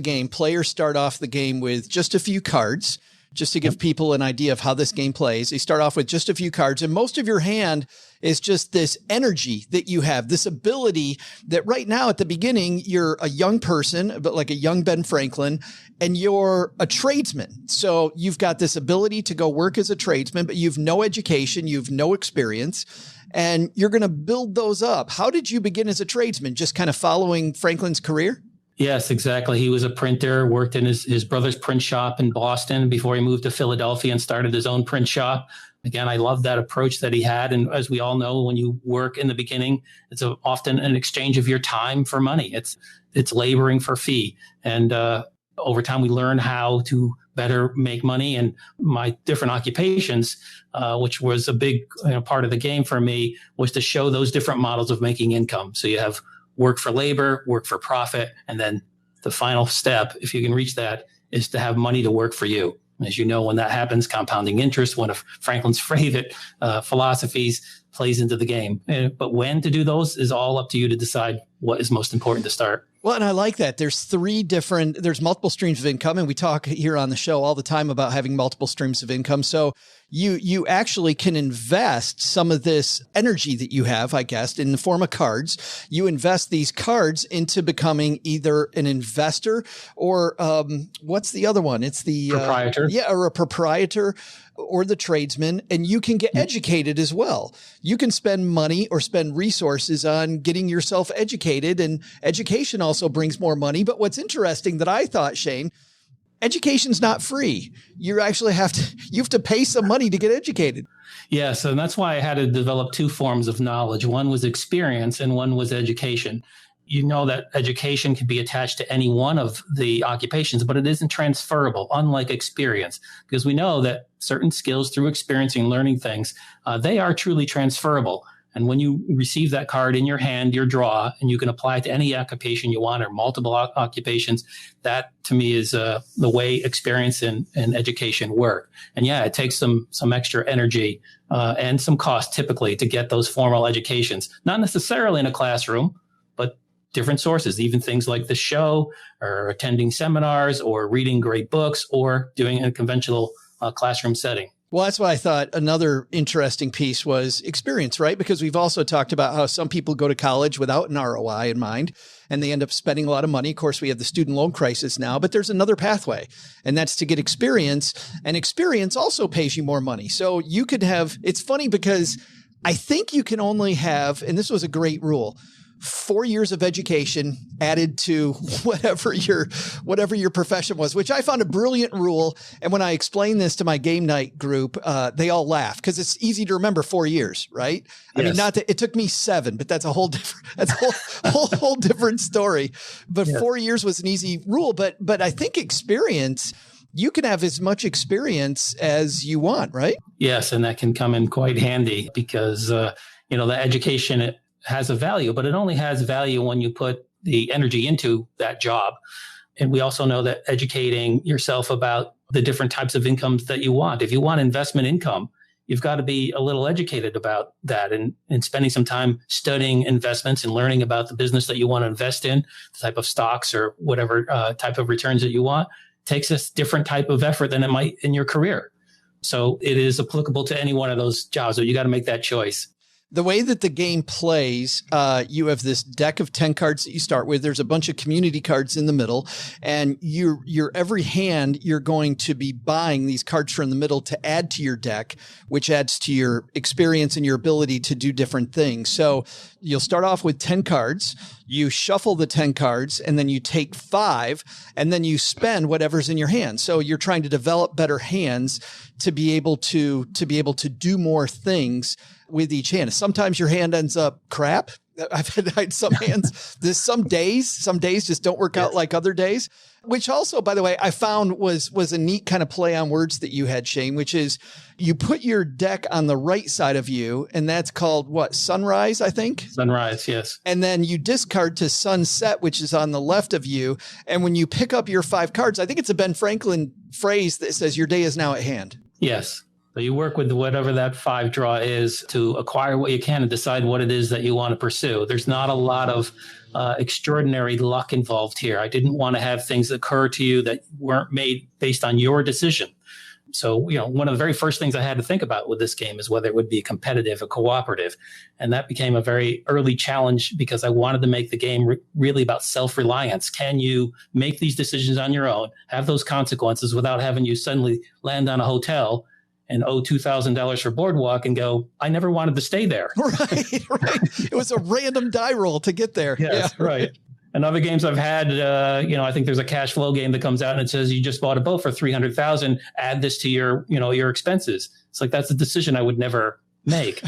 game with just a few cards. Just to give people an idea of how this game plays, you start off with just a few cards, and most of your hand is just this energy that you have, this ability that right now at the beginning, you're a young person, but like a young Ben Franklin, and you're a tradesman. So you've got this ability to go work as a tradesman, but you've no education, you've no experience, and you're going to build those up. How did you begin as a tradesman? Just kind of following Franklin's career? Yes, exactly. He was a printer, worked in his brother's print shop in Boston before he moved to Philadelphia and started his own print shop. Again, I love that approach that he had. And as we all know, when you work in the beginning, it's often an exchange of your time for money. It's laboring for fee. And over time, we learn how to better make money. And my different occupations, which was a big part of the game for me, was to show those different models of making income. So you have work for labor, work for profit, and then the final step, if you can reach that, is to have money to work for you. As you know, when that happens, compounding interest, one of Franklin's favorite philosophies, plays into the game. But when to do those is all up to you to decide what is most important to start. Well, and I like that. There's multiple streams of income, and we talk here on the show all the time about having multiple streams of income. So you actually can invest some of this energy that you have, I guess, in the form of cards. You invest these cards into becoming either an investor or what's the other one? It's the proprietor. Or a proprietor or the tradesman, and you can get educated as well. You can spend money or spend resources on getting yourself educated, and education also brings more money. But what's interesting that I thought, Shane, education's not free. You actually have to pay some money to get educated. Yes, and that's why I had to develop two forms of knowledge. One was experience and one was education. You know that education can be attached to any one of the occupations, but it isn't transferable, unlike experience, because we know that certain skills through experiencing and learning things, they are truly transferable. And when you receive that card in your hand, your draw, and you can apply it to any occupation you want or multiple occupations, that to me is the way experience and education work. And yeah, it takes some extra energy and some cost typically to get those formal educations, not necessarily in a classroom, but different sources, even things like the show or attending seminars or reading great books or doing a conventional classroom setting. Well, that's what I thought. Another interesting piece was experience, right? Because we've also talked about how some people go to college without an ROI in mind, and they end up spending a lot of money. Of course, we have the student loan crisis now, but there's another pathway, and that's to get experience. And experience also pays you more money. So you could have, it's funny because I think you can only have, and this was a great rule, 4 years of education added to whatever your profession was, which I found a brilliant rule. And when I explained this to my game night group, they all laugh because it's easy to remember 4 years, right? Yes. I mean, not that it took me 7, but that's a whole different story. But yes. 4 years was an easy rule. But I think experience, you can have as much experience as you want, right? Yes, and that can come in quite handy because the education has a value, but it only has value when you put the energy into that job. And we also know that educating yourself about the different types of incomes that you want. If you want investment income, you've got to be a little educated about that and spending some time studying investments and learning about the business that you want to invest in, the type of stocks or whatever type of returns that you want. Takes a different type of effort than it might in your career. So it is applicable to any one of those jobs. So you got to make that choice. The way that the game plays, you have this deck of 10 cards that you start with. There's a bunch of community cards in the middle, and your every hand, you're going to be buying these cards from the middle to add to your deck, which adds to your experience and your ability to do different things. So you'll start off with 10 cards. You shuffle the 10 cards, and then you take 5, and then you spend whatever's in your hand. So you're trying to develop better hands to be able to do more things with each hand. Sometimes your hand ends up crap. I've had some hands. Some days just don't work out like other days, which also, by the way, I found was a neat kind of play on words that you had, Shane, which is you put your deck on the right side of you, and that's called what? Sunrise, I think? Sunrise, yes. And then you discard to sunset, which is on the left of you. And when you pick up your 5 cards, I think it's a Ben Franklin phrase that says your day is now at hand. Yes. So you work with whatever that 5 draw is to acquire what you can and decide what it is that you want to pursue. There's not a lot of extraordinary luck involved here. I didn't want to have things occur to you that weren't made based on your decision. So, one of the very first things I had to think about with this game is whether it would be competitive or cooperative. And that became a very early challenge because I wanted to make the game really about self-reliance. Can you make these decisions on your own, have those consequences without having you suddenly land on a hotel and owe $2,000 for boardwalk and go, I never wanted to stay there. Right. It was a random die roll to get there. Yes, yeah, right. And other games I've had, I think there's a cash flow game that comes out and it says you just bought a boat for $300,000. Add this to your expenses. It's like that's a decision I would never make.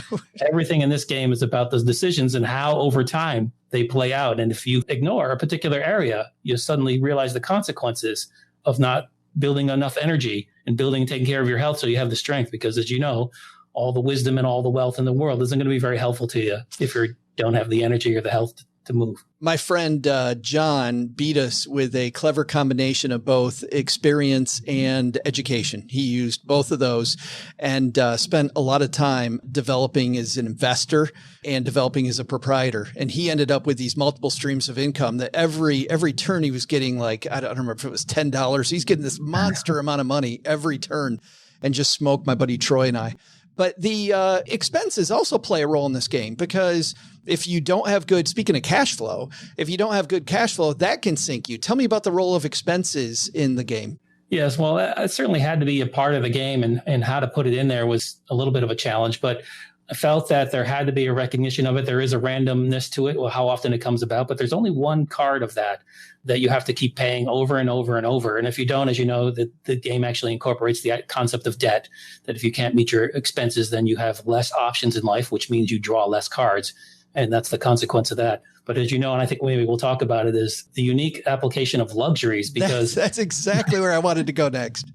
Everything in this game is about those decisions and how over time they play out. And if you ignore a particular area, you suddenly realize the consequences of not building enough energy and building and taking care of your health so you have the strength. Because as you know, all the wisdom and all the wealth in the world isn't going to be very helpful to you if you don't have the energy or the health to move. My friend John beat us with a clever combination of both experience and education. He used both of those and spent a lot of time developing as an investor and developing as a proprietor. And he ended up with these multiple streams of income that every turn he was getting, like, I don't remember if it was $10. He's getting this monster amount of money every turn. and just smoke my buddy Troy and I. But the expenses also play a role in this game, because if you don't have good, speaking of cash flow, if you don't have good cash flow, that can sink you. Tell me about the role of expenses in the game. Yes, well, it certainly had to be a part of the game, and how to put it in there was a little bit of a challenge, but I felt that there had to be a recognition of it. There is a randomness to it, how often it comes about, but there's only one card of that you have to keep paying over and over and over. And if you don't, as you know, the game actually incorporates the concept of debt, that if you can't meet your expenses, then you have less options in life, which means you draw less cards. And that's the consequence of that. But as you know, and I think maybe we'll talk about it, is the unique application of luxuries, because that's exactly where I wanted to go next.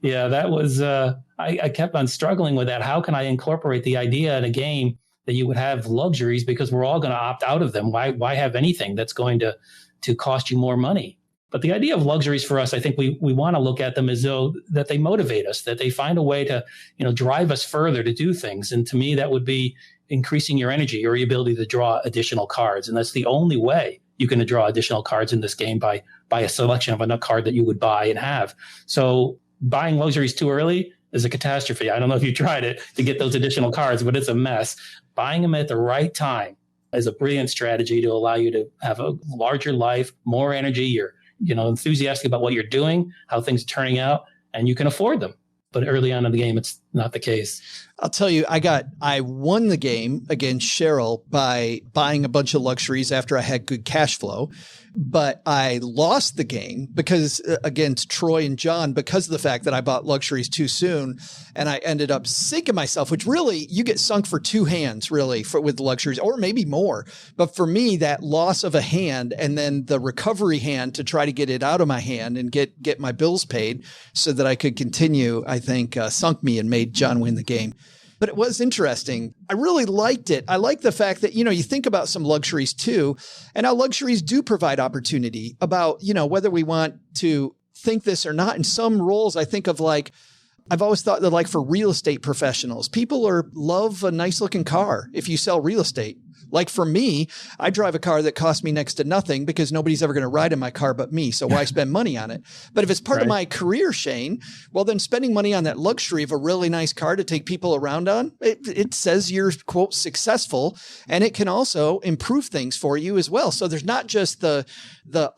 Yeah, that was, I kept on struggling with that. How can I incorporate the idea in a game that you would have luxuries, because we're all going to opt out of them? Why have anything that's going to cost you more money? But the idea of luxuries for us, I think we want to look at them as though that they motivate us, that they find a way to, drive us further to do things. And to me, that would be increasing your energy or your ability to draw additional cards. And that's the only way you can draw additional cards in this game, by a selection of enough card that you would buy and have. So buying luxuries too early is a catastrophe. I don't know if you tried it to get those additional cards, but it's a mess. Buying them at the right time is a brilliant strategy to allow you to have a larger life, more energy. You're, enthusiastic about what you're doing, how things are turning out, and you can afford them. But early on in the game, it's not the case. I'll tell you, I won the game against Cheryl by buying a bunch of luxuries after I had good cash flow. But I lost the game against Troy and John, because of the fact that I bought luxuries too soon, and I ended up sinking myself, which really, you get sunk for two hands really with luxuries, or maybe more. But for me, that loss of a hand and then the recovery hand to try to get it out of my hand and get my bills paid so that I could continue, I think sunk me and made John win the game. But it was interesting. I really liked it. I like the fact that, you think about some luxuries too, and how luxuries do provide opportunity about, whether we want to think this or not. In some roles, I think of I've always thought that for real estate professionals, people love a nice looking car if you sell real estate. Like for me, I drive a car that costs me next to nothing because nobody's ever going to ride in my car but me. So why spend money on it? But if it's part of my career, Shane, well, then spending money on that luxury of a really nice car to take people around on, it says you're, quote, successful, and it can also improve things for you as well. So there's not just the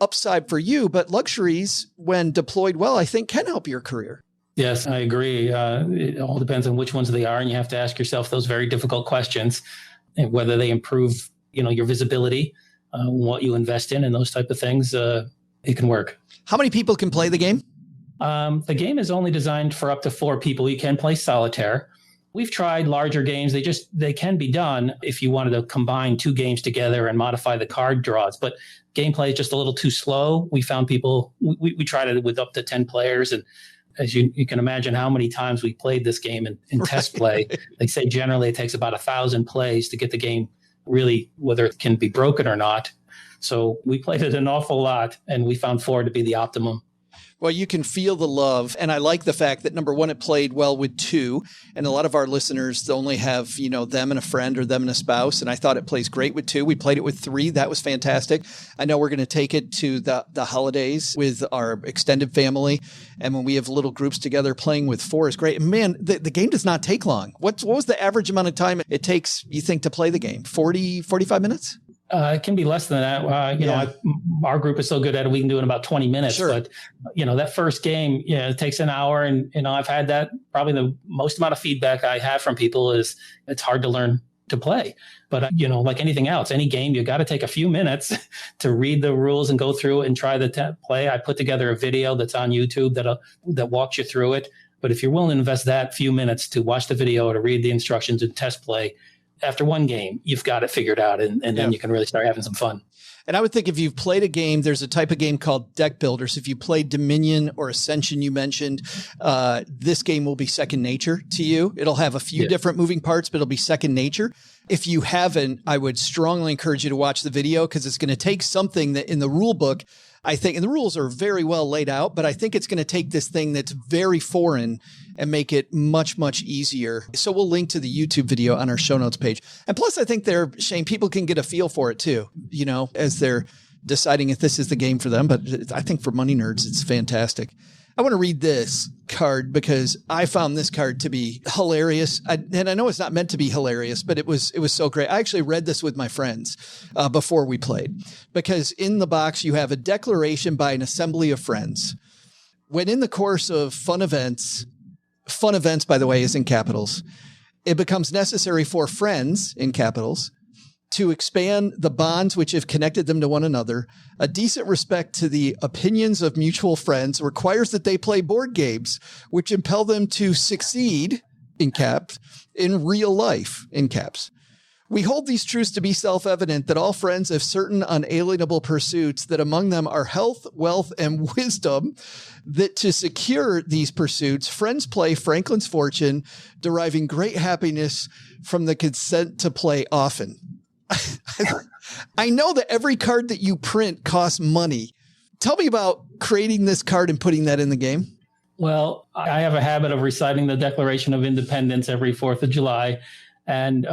upside for you, but luxuries, when deployed well, I think can help your career. Yes, I agree. It all depends on which ones they are, and you have to ask yourself those very difficult questions. And whether they improve, your visibility, what you invest in, and those type of things, it can work. How many people can play the game? The game is only designed for up to 4 people. You can play solitaire. We've tried larger games. They can be done if you wanted to combine 2 games together and modify the card draws. But gameplay is just a little too slow. We found we tried it with up to 10 players, and as you can imagine how many times we played this game in test play. They say generally it takes about 1,000 plays to get the game really, whether it can be broken or not. So we played it an awful lot, and we found 4 to be the optimum. Well, you can feel the love. And I like the fact that, number one, it played well with 2. And a lot of our listeners only have, them and a friend or them and a spouse. And I thought it plays great with 2. We played it with 3. That was fantastic. I know we're going to take it to the holidays with our extended family. And when we have little groups together, playing with 4 is great. And man, the game does not take long. What was the average amount of time it takes, you think, to play the game? 40, 45 minutes? It can be less than that. Our group is so good at it, we can do it in about 20 minutes. Sure. But, that first game, it takes an hour. And, I've had that probably the most amount of feedback I have from people is it's hard to learn to play. But, like anything else, any game, you got to take a few minutes to read the rules and go through it and try the play. I put together a video that's on YouTube that walks you through it. But if you're willing to invest that few minutes to watch the video, to read the instructions and test play, after one game, you've got it figured out, and then you can really start having some fun. And I would think if you've played a game, there's a type of game called deck builders. If you played Dominion or Ascension, you mentioned, this game will be second nature to you. It'll have a few different moving parts, but it'll be second nature. If you haven't, I would strongly encourage you to watch the video, because it's going to take something that in the rule book, I think, and the rules are very well laid out, but I think it's going to take this thing that's very foreign and make it much, much easier. So we'll link to the YouTube video on our show notes page. And plus, I think Shane, people can get a feel for it too, as they're deciding if this is the game for them. But I think for money nerds, it's fantastic. I want to read this card because I found this card to be hilarious. And I know it's not meant to be hilarious, but it was so great. I actually read this with my friends before we played, because in the box you have a declaration by an assembly of friends. When in the course of fun events, by the way, is in capitals, it becomes necessary for friends, in capitals, to expand the bonds which have connected them to one another. A decent respect to the opinions of mutual friends requires that they play board games which impel them to succeed, in caps, in real life, in caps. We hold these truths to be self-evident that all friends have certain unalienable pursuits, that among them are health, wealth, and wisdom, that to secure these pursuits, friends play Franklin's fortune, deriving great happiness from the consent to play often. I know that every card that you print costs money. Tell me about creating this card and putting that in the game. Well, I have a habit of reciting the Declaration of Independence every 4th of July. And,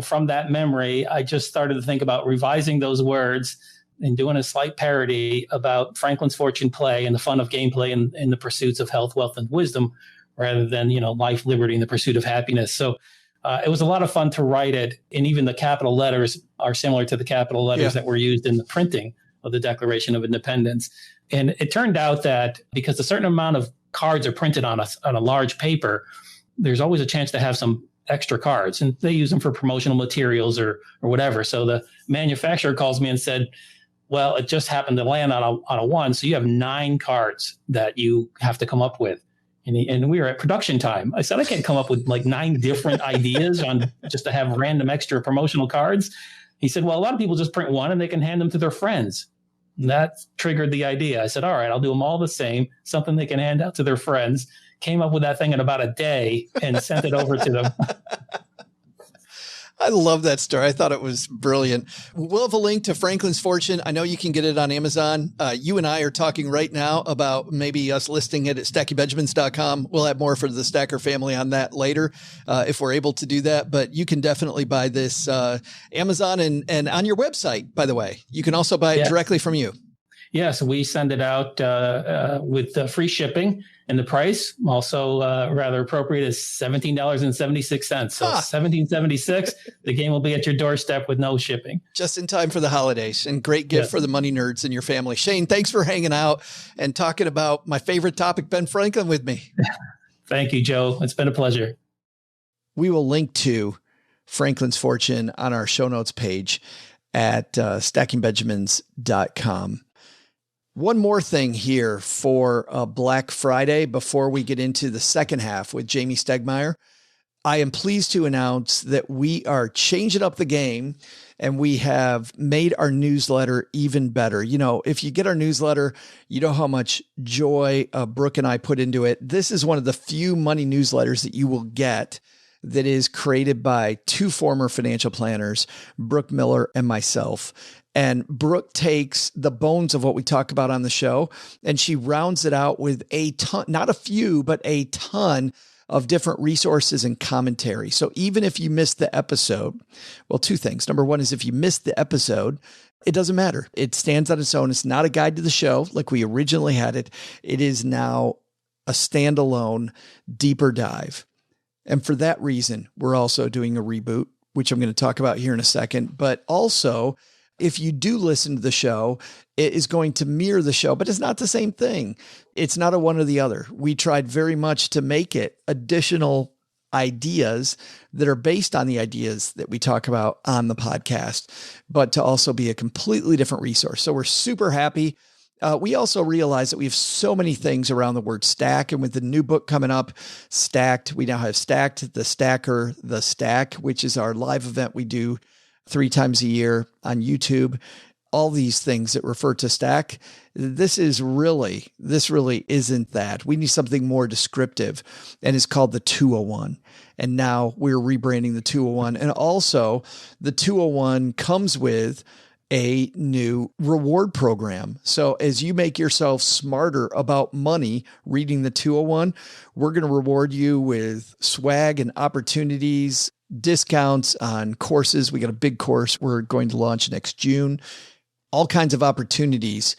from that memory, I just started to think about revising those words and doing a slight parody about Franklin's fortune play and the fun of gameplay in the pursuits of health, wealth, and wisdom, rather than, life, liberty, and the pursuit of happiness. So it was a lot of fun to write it. And even the capital letters are similar to the capital letters that were used in the printing of the Declaration of Independence. And it turned out that because a certain amount of cards are printed on a large paper, there's always a chance to have some extra cards, and they use them for promotional materials or whatever. So the manufacturer calls me and said, well, it just happened to land on a 1. So you have 9 cards that you have to come up with. And we were at production time. I said, I can't come up with like 9 different ideas on just to have random extra promotional cards. He said, well, a lot of people just print 1 and they can hand them to their friends. And that triggered the idea. I said, all right, I'll do them all the same, something they can hand out to their friends. Came up with that thing in about a day and sent it over to them. I love that story. I thought it was brilliant. We'll have a link to Franklin's Fortune. I know you can get it on Amazon. You and I are talking right now about maybe us listing it at StackyBenjamins.com. We'll have more for the Stacker family on that later if we're able to do that. But you can definitely buy this Amazon and on your website, by the way. You can also buy it directly from you. Yes, we send it out with free shipping. And the price, also rather appropriate, is $17.76. So $17.76. The game will be at your doorstep with no shipping. Just in time for the holidays, and great gift for the money nerds in your family. Shane, thanks for hanging out and talking about my favorite topic, Ben Franklin, with me. Thank you, Joe. It's been a pleasure. We will link to Franklin's Fortune on our show notes page at stackingbenjamins.com. One more thing here for Black Friday before we get into the second half with Jamey Stegmaier. I am pleased to announce that we are changing up the game and we have made our newsletter even better. You know, if you get our newsletter, you know how much joy Brooke and I put into it. This is one of the few money newsletters that you will get that is created by 2 former financial planners, Brooke Miller and myself. And Brooke takes the bones of what we talk about on the show and she rounds it out with a ton, not a few, but a ton of different resources and commentary. So even if you missed the episode, well, 2 things. Number 1 is if you missed the episode, it doesn't matter. It stands on its own. It's not a guide to the show like we originally had it. It is now a standalone, deeper dive. And for that reason, we're also doing a reboot, which I'm going to talk about here in a second. But also, if you do listen to the show, it is going to mirror the show, but it's not the same thing. It's not a one or the other. We tried very much to make it additional ideas that are based on the ideas that we talk about on the podcast, but to also be a completely different resource. So we're super happy. We also realize that we have so many things around the word stack, and with the new book coming up, Stacked, we now have Stacked, the Stacker, the Stack, which is our live event we do 3 times a year on YouTube. All these things that refer to stack. This really isn't that. We need something more descriptive, and it's called the 201. And now we're rebranding the 201. And also the 201 comes with a new reward program. So as you make yourself smarter about money, reading the 201, we're going to reward you with swag and opportunities, discounts on courses. We got a big course we're going to launch next June, all kinds of opportunities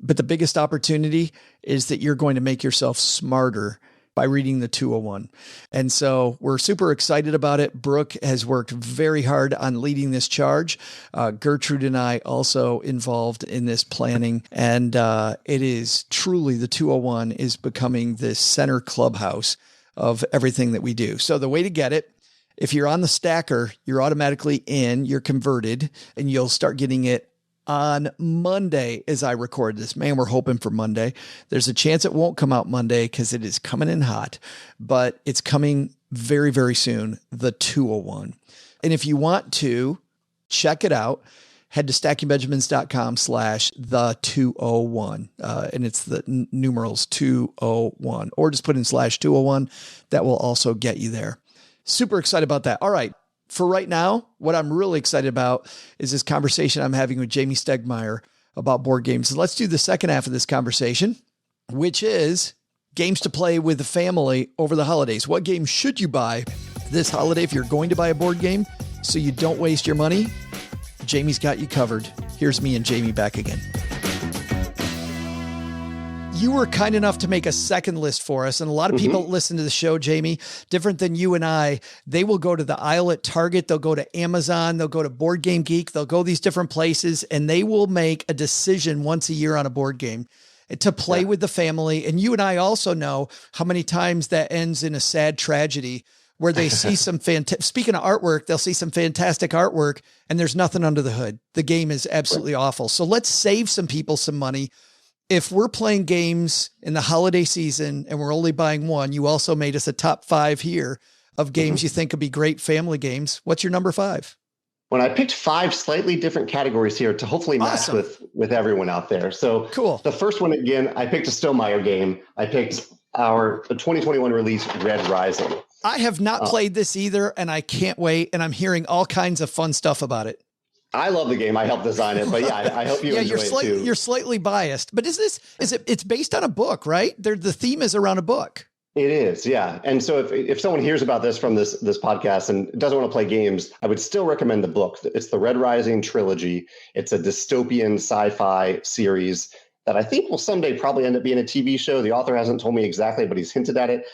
But the biggest opportunity is that you're going to make yourself smarter by reading the 201. And so we're super excited about it. Brooke has worked very hard on leading this charge. Gertrude and I also involved in this planning. And it is truly, the 201 is becoming the center clubhouse of everything that we do. So the way to get it, if you're on the stacker, you're automatically in, you're converted, and you'll start getting it on Monday as I record this. Man, we're hoping for Monday. There's a chance it won't come out Monday because it is coming in hot, but it's coming very, very soon, the 201. And if you want to check it out, head to stackingbenjamins.com/the201. And it's the numerals 201, or just put in /201. That will also get you there. Super excited about that. All right. For right now, what I'm really excited about is this conversation I'm having with Jamey Stegmaier about board games. And let's do the second half of this conversation, which is games to play with the family over the holidays. What games should you buy this holiday if you're going to buy a board game so you don't waste your money? Jamey's got you covered. Here's me and Jamey back again. You were kind enough to make a second list for us. And a lot of people listen to the show, Jamey, different than you and I. They will go to the aisle at Target. They'll go to Amazon. They'll go to Board Game Geek. They'll go these different places, and they will make a decision once a year on a board game to play with the family. And you and I also know how many times that ends in a sad tragedy where they see some speaking of artwork, they'll see some fantastic artwork and there's nothing under the hood. The game is absolutely awful. So let's save some people some money. If we're playing games in the holiday season and we're only buying one, you also made us a top 5 here of games you think could be great family games. What's your number 5? When I picked 5 slightly different categories here to hopefully match with everyone out there. So cool. The first one, again, I picked a Stegmaier game. I picked our 2021 release, Red Rising. I have not played this either, and I can't wait. And I'm hearing all kinds of fun stuff about it. I love the game. I helped design it, but yeah, I hope you enjoy it too. You're slightly biased, but it's based on a book, right? The theme is around a book. It is, yeah. And so if someone hears about this from this podcast and doesn't want to play games, I would still recommend the book. It's the Red Rising trilogy. It's a dystopian sci-fi series that I think will someday probably end up being a TV show. The author hasn't told me exactly, but he's hinted at it.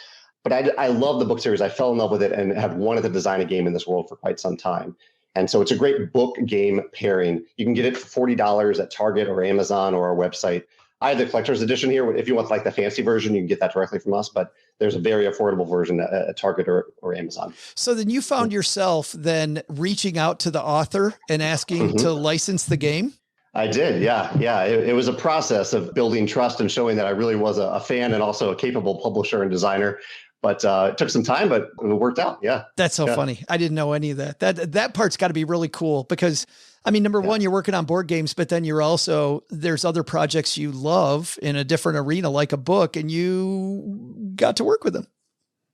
But I love the book series. I fell in love with it and have wanted to design a game in this world for quite some time. And so it's a great book game pairing. You can get it for $40 at Target or Amazon or our website. I have the collector's edition here. If you want like the fancy version, you can get that directly from us, but there's a very affordable version at Target or Amazon. So then you found yourself then reaching out to the author and asking to license the game? I did. Yeah. It was a process of building trust and showing that I really was a fan and also a capable publisher and designer. But it took some time, but it worked out. Yeah. That's so funny. I didn't know any of that. That part's got to be really cool because, I mean, number one, you're working on board games, but then there's other projects you love in a different arena, like a book, and you got to work with them.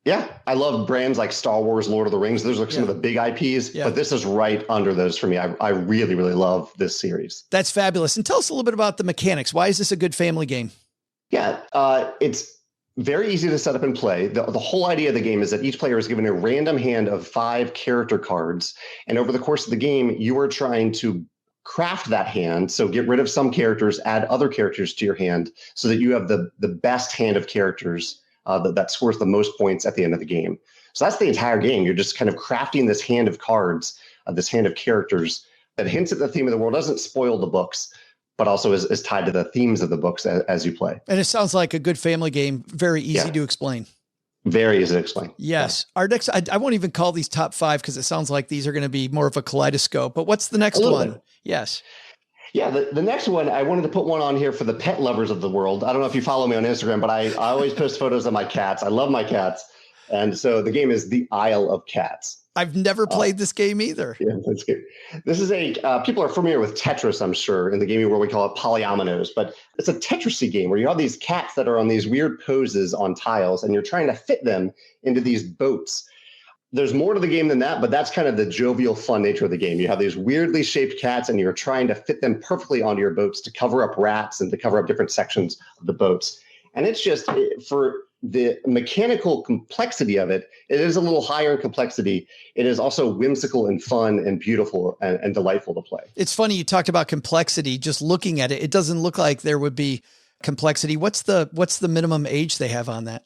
Yeah. I love brands like Star Wars, Lord of the Rings. Those are some of the big IPs, but this is right under those for me. I really, really love this series. That's fabulous. And tell us a little bit about the mechanics. Why is this a good family game? Yeah. It's very easy to set up and play. The whole idea of the game is that each player is given a random hand of 5 character cards. And over the course of the game, you are trying to craft that hand. So get rid of some characters, add other characters to your hand so that you have the best hand of characters that scores the most points at the end of the game. So that's the entire game. You're just kind of crafting this hand of cards, this hand of characters that hints at the theme of the world, doesn't spoil the books, but also is tied to the themes of the books as you play. And it sounds like a good family game. Very easy to explain. Very easy to explain. Yes. Yeah. Our next, I won't even call these top 5 because it sounds like these are going to be more of a kaleidoscope, but what's the next one? Bit. Yes. Yeah. The next one, I wanted to put one on here for the pet lovers of the world. I don't know if you follow me on Instagram, but I always post photos of my cats. I love my cats. And so the game is The Isle of Cats. I've never played this game either. Yeah, that's good. This is people are familiar with Tetris, I'm sure. In the gaming world, we call it polyominoes, but it's a Tetris-y game where you have these cats that are on these weird poses on tiles, and you're trying to fit them into these boats. There's more to the game than that, but that's kind of the jovial, fun nature of the game. You have these weirdly shaped cats, and you're trying to fit them perfectly onto your boats to cover up rats and to cover up different sections of the boats. And it's just, for the mechanical complexity of it is a little higher in complexity. It is also whimsical and fun and beautiful and delightful to play. It's funny you talked about complexity. Just looking at it, it doesn't look like there would be complexity. What's the minimum age they have on that?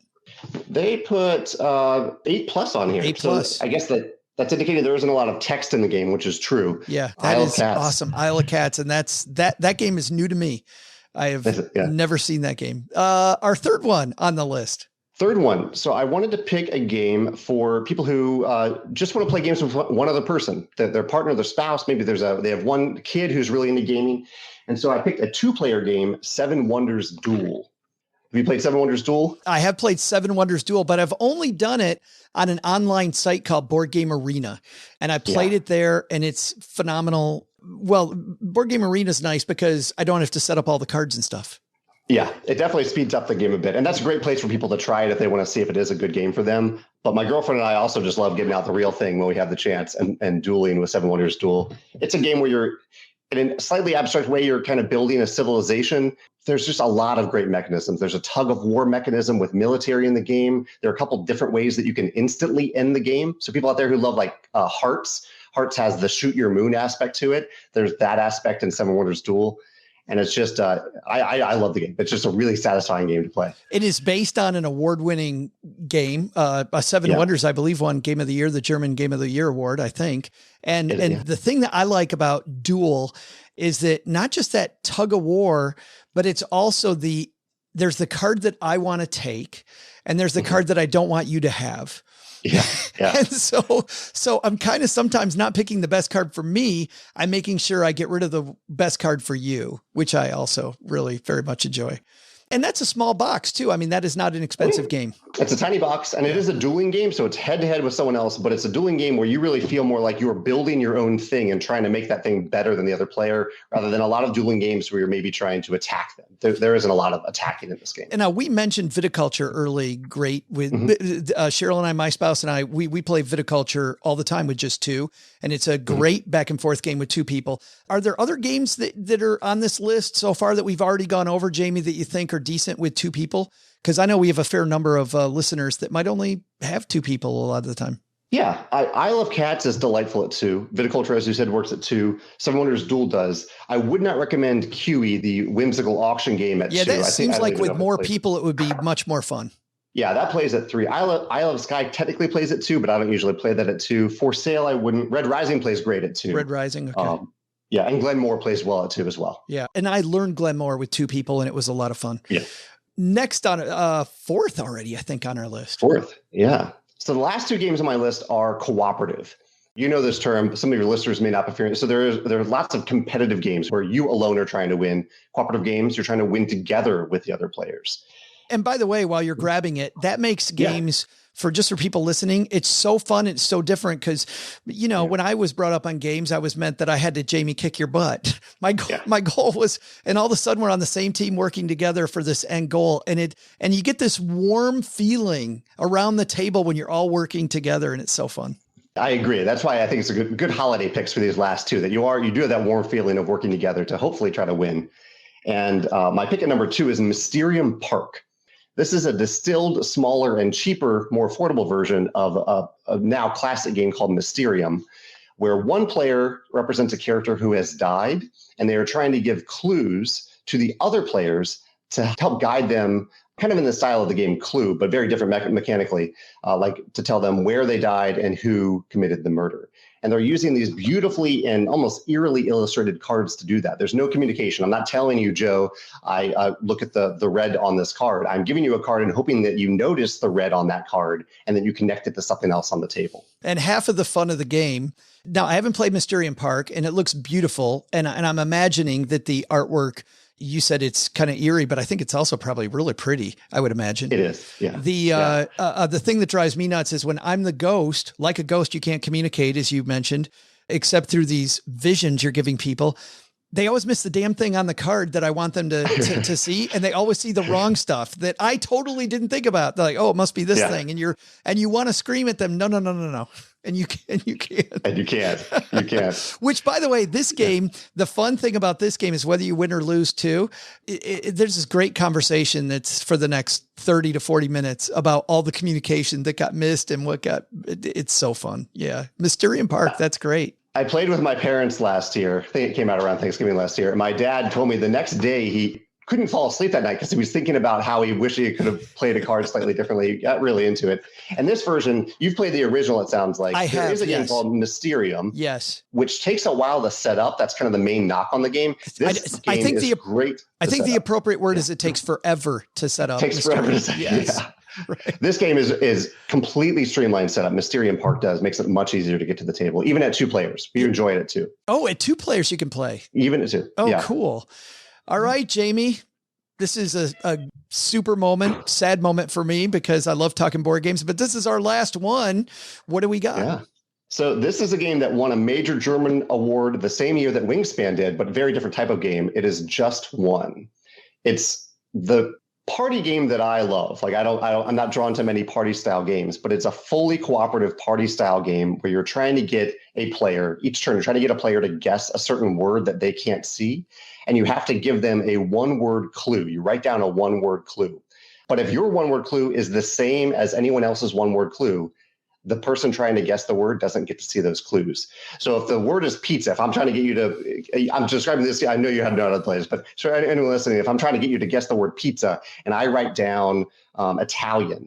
They put 8+ on here. 8+. So I guess that's indicating there isn't a lot of text in the game, which is true. Yeah, that is awesome. Isle of Cats, and that game is new to me. I have never seen that game. Our third one on the list. Third one. So I wanted to pick a game for people who just want to play games with one other person, their partner, their spouse. Maybe they have one kid who's really into gaming. And so I picked a 2-player game, Seven Wonders Duel. Have you played Seven Wonders Duel? I have played Seven Wonders Duel, but I've only done it on an online site called Board Game Arena. And I played it there, and it's phenomenal. Well, Board Game Arena is nice because I don't have to set up all the cards and stuff. Yeah, it definitely speeds up the game a bit. And that's a great place for people to try it if they want to see if it is a good game for them. But my girlfriend and I also just love getting out the real thing when we have the chance and dueling with Seven Wonders Duel. It's a game where you're, in a slightly abstract way, you're kind of building a civilization. There's just a lot of great mechanisms. There's a tug of war mechanism with military in the game. There are a couple different ways that you can instantly end the game. So people out there who love like Hearts has the shoot your moon aspect to it. There's that aspect in Seven Wonders Duel. And it's just, I love the game. It's just a really satisfying game to play. It is based on an award-winning game. Seven Wonders, I believe, won Game of the Year, the German Game of the Year award, I think. And the thing that I like about Duel is that not just that tug of war, but it's also there's the card that I want to take, and there's the card that I don't want you to have. Yeah. And so I'm kind of sometimes not picking the best card for me. I'm making sure I get rid of the best card for you, which I also really very much enjoy. And that's a small box too. I mean, that is not an expensive game. It's a tiny box, and it is a dueling game. So it's head to head with someone else, but it's a dueling game where you really feel more like you're building your own thing and trying to make that thing better than the other player, rather than a lot of dueling games where you're maybe trying to attack them. There isn't a lot of attacking in this game. And now we mentioned viticulture early. Great with Cheryl and I, my spouse and I, we play viticulture all the time with just two, and it's a great back and forth game with two people. Are there other games that are on this list so far that we've already gone over, Jamey, that you think are decent with two people? Because I know we have a fair number of listeners that might only have two people a lot of the time. Yeah, Isle of Cats is delightful at 2. Viticulture, as you said, works at 2. Seven Wonders Duel does. I would not recommend QE, the whimsical auction game, at 2. Yeah, that seems like with more people, it would be much more fun. Yeah, that plays at 3. Isle of Sky technically plays at 2, but I don't usually play that at 2. For Sale, I wouldn't. Red Rising plays great at 2. Red Rising, okay. Yeah, and Glenmore plays well at 2 as well. Yeah, and I learned Glenmore with two people, and it was a lot of fun. Yeah. Next on fourth already, I think, on our list. Fourth, yeah. So the last two games on my list are cooperative. You know this term. Some of your listeners may not be familiar. So there are lots of competitive games where you alone are trying to win. Cooperative games, you're trying to win together with the other players. And by the way, while you're grabbing it, that makes games for people listening, it's so fun. It's so different because, when I was brought up on games, I was meant that I had to Jamey kick your butt. My goal was, and all of a sudden we're on the same team working together for this end goal. And you get this warm feeling around the table when you're all working together, and it's so fun. I agree. That's why I think it's a good holiday picks for these last two, that you do have that warm feeling of working together to hopefully try to win. And my pick at number 2 is Mysterium Park. This is a distilled, smaller, and cheaper, more affordable version of a now classic game called Mysterium, where one player represents a character who has died, and they are trying to give clues to the other players to help guide them, kind of in the style of the game Clue, but very different mechanically, like to tell them where they died and who committed the murder. And they're using these beautifully and almost eerily illustrated cards to do that. There's no communication. I'm not telling you, Joe, I look at the red on this card. I'm giving you a card and hoping that you notice the red on that card and that you connect it to something else on the table. And half of the fun of the game. Now, I haven't played Mysterium Park, and it looks beautiful. And I'm imagining that the artwork, you said it's kind of eerie, but I think it's also probably really pretty, I would imagine. It is, yeah. The thing that drives me nuts is when I'm the ghost, like a ghost, you can't communicate, as you mentioned, except through these visions you're giving people. They always miss the damn thing on the card that I want them to see, and they always see the wrong stuff that I totally didn't think about. They're like, oh, it must be this thing. And you want to scream at them. No. And you can't. And you can't. Which, by the way, this game, the fun thing about this game is whether you win or lose too, there's this great conversation that's for the next 30 to 40 minutes about all the communication that got missed and it's so fun. Yeah. Mysterium Park. That's great. I played with my parents last year. I think it came out around Thanksgiving last year. And my dad told me the next day he couldn't fall asleep that night because he was thinking about how he wished he could have played a card slightly differently. He got really into it. And this version, you've played the original, it sounds like. There is a game called Mysterium. Yes. Which takes a while to set up. That's kind of the main knock on the game. This I game think is great. I think the appropriate word is it takes forever to set up. It takes forever to set up. Yes. Yeah. Right. This game is completely streamlined setup. Mysterium Park makes it much easier to get to the table, even at 2 players. You enjoy it too. Oh, at 2 players you can play. Even at 2. Oh, yeah. Cool. All right, Jamey. This is a super moment, sad moment for me because I love talking board games, but this is our last one. What do we got? Yeah. So this is a game that won a major German award the same year that Wingspan did, but very different type of game. It is Just One. It's the party game that I love. Like I'm not drawn to many party style games, but it's a fully cooperative party style game where you're trying to get a player each turn, you're trying to get a player to guess a certain word that they can't see. And you have to give them a 1-word clue. You write down a 1-word clue. But if your 1-word clue is the same as anyone else's 1-word clue, the person trying to guess the word doesn't get to see those clues. So if the word is pizza, if I'm trying to get you to, I'm describing this, I know you have no other players, but so anyone listening, if I'm trying to get you to guess the word pizza and I write down Italian,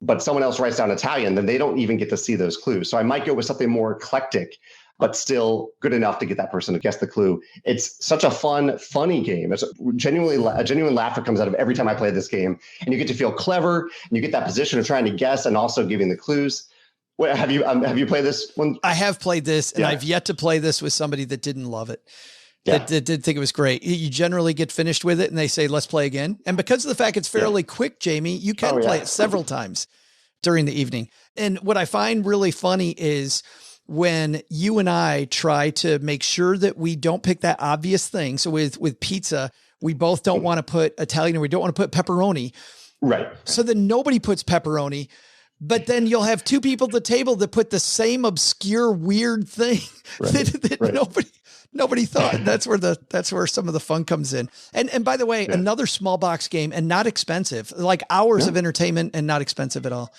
but someone else writes down Italian, then they don't even get to see those clues. So I might go with something more eclectic, but still good enough to get that person to guess the clue. It's such a funny game. It's a genuine laughter comes out of every time I play this game. And you get to feel clever and you get that position of trying to guess and also giving the clues. What, have you played this one? I have played this and I've yet to play this with somebody that didn't love it. That did think it was great. You generally get finished with it and they say, let's play again. And because of the fact it's fairly quick, Jamey, you can play it several times during the evening. And what I find really funny is when you and I try to make sure that we don't pick that obvious thing. So with pizza, we both don't want to put Italian and we don't want to put pepperoni. Right. So then nobody puts pepperoni, but then you'll have 2 people at the table that put the same obscure, weird thing that nobody thought. That's where some of the fun comes in. And by the way, another small box game and not expensive, like hours of entertainment and not expensive at all.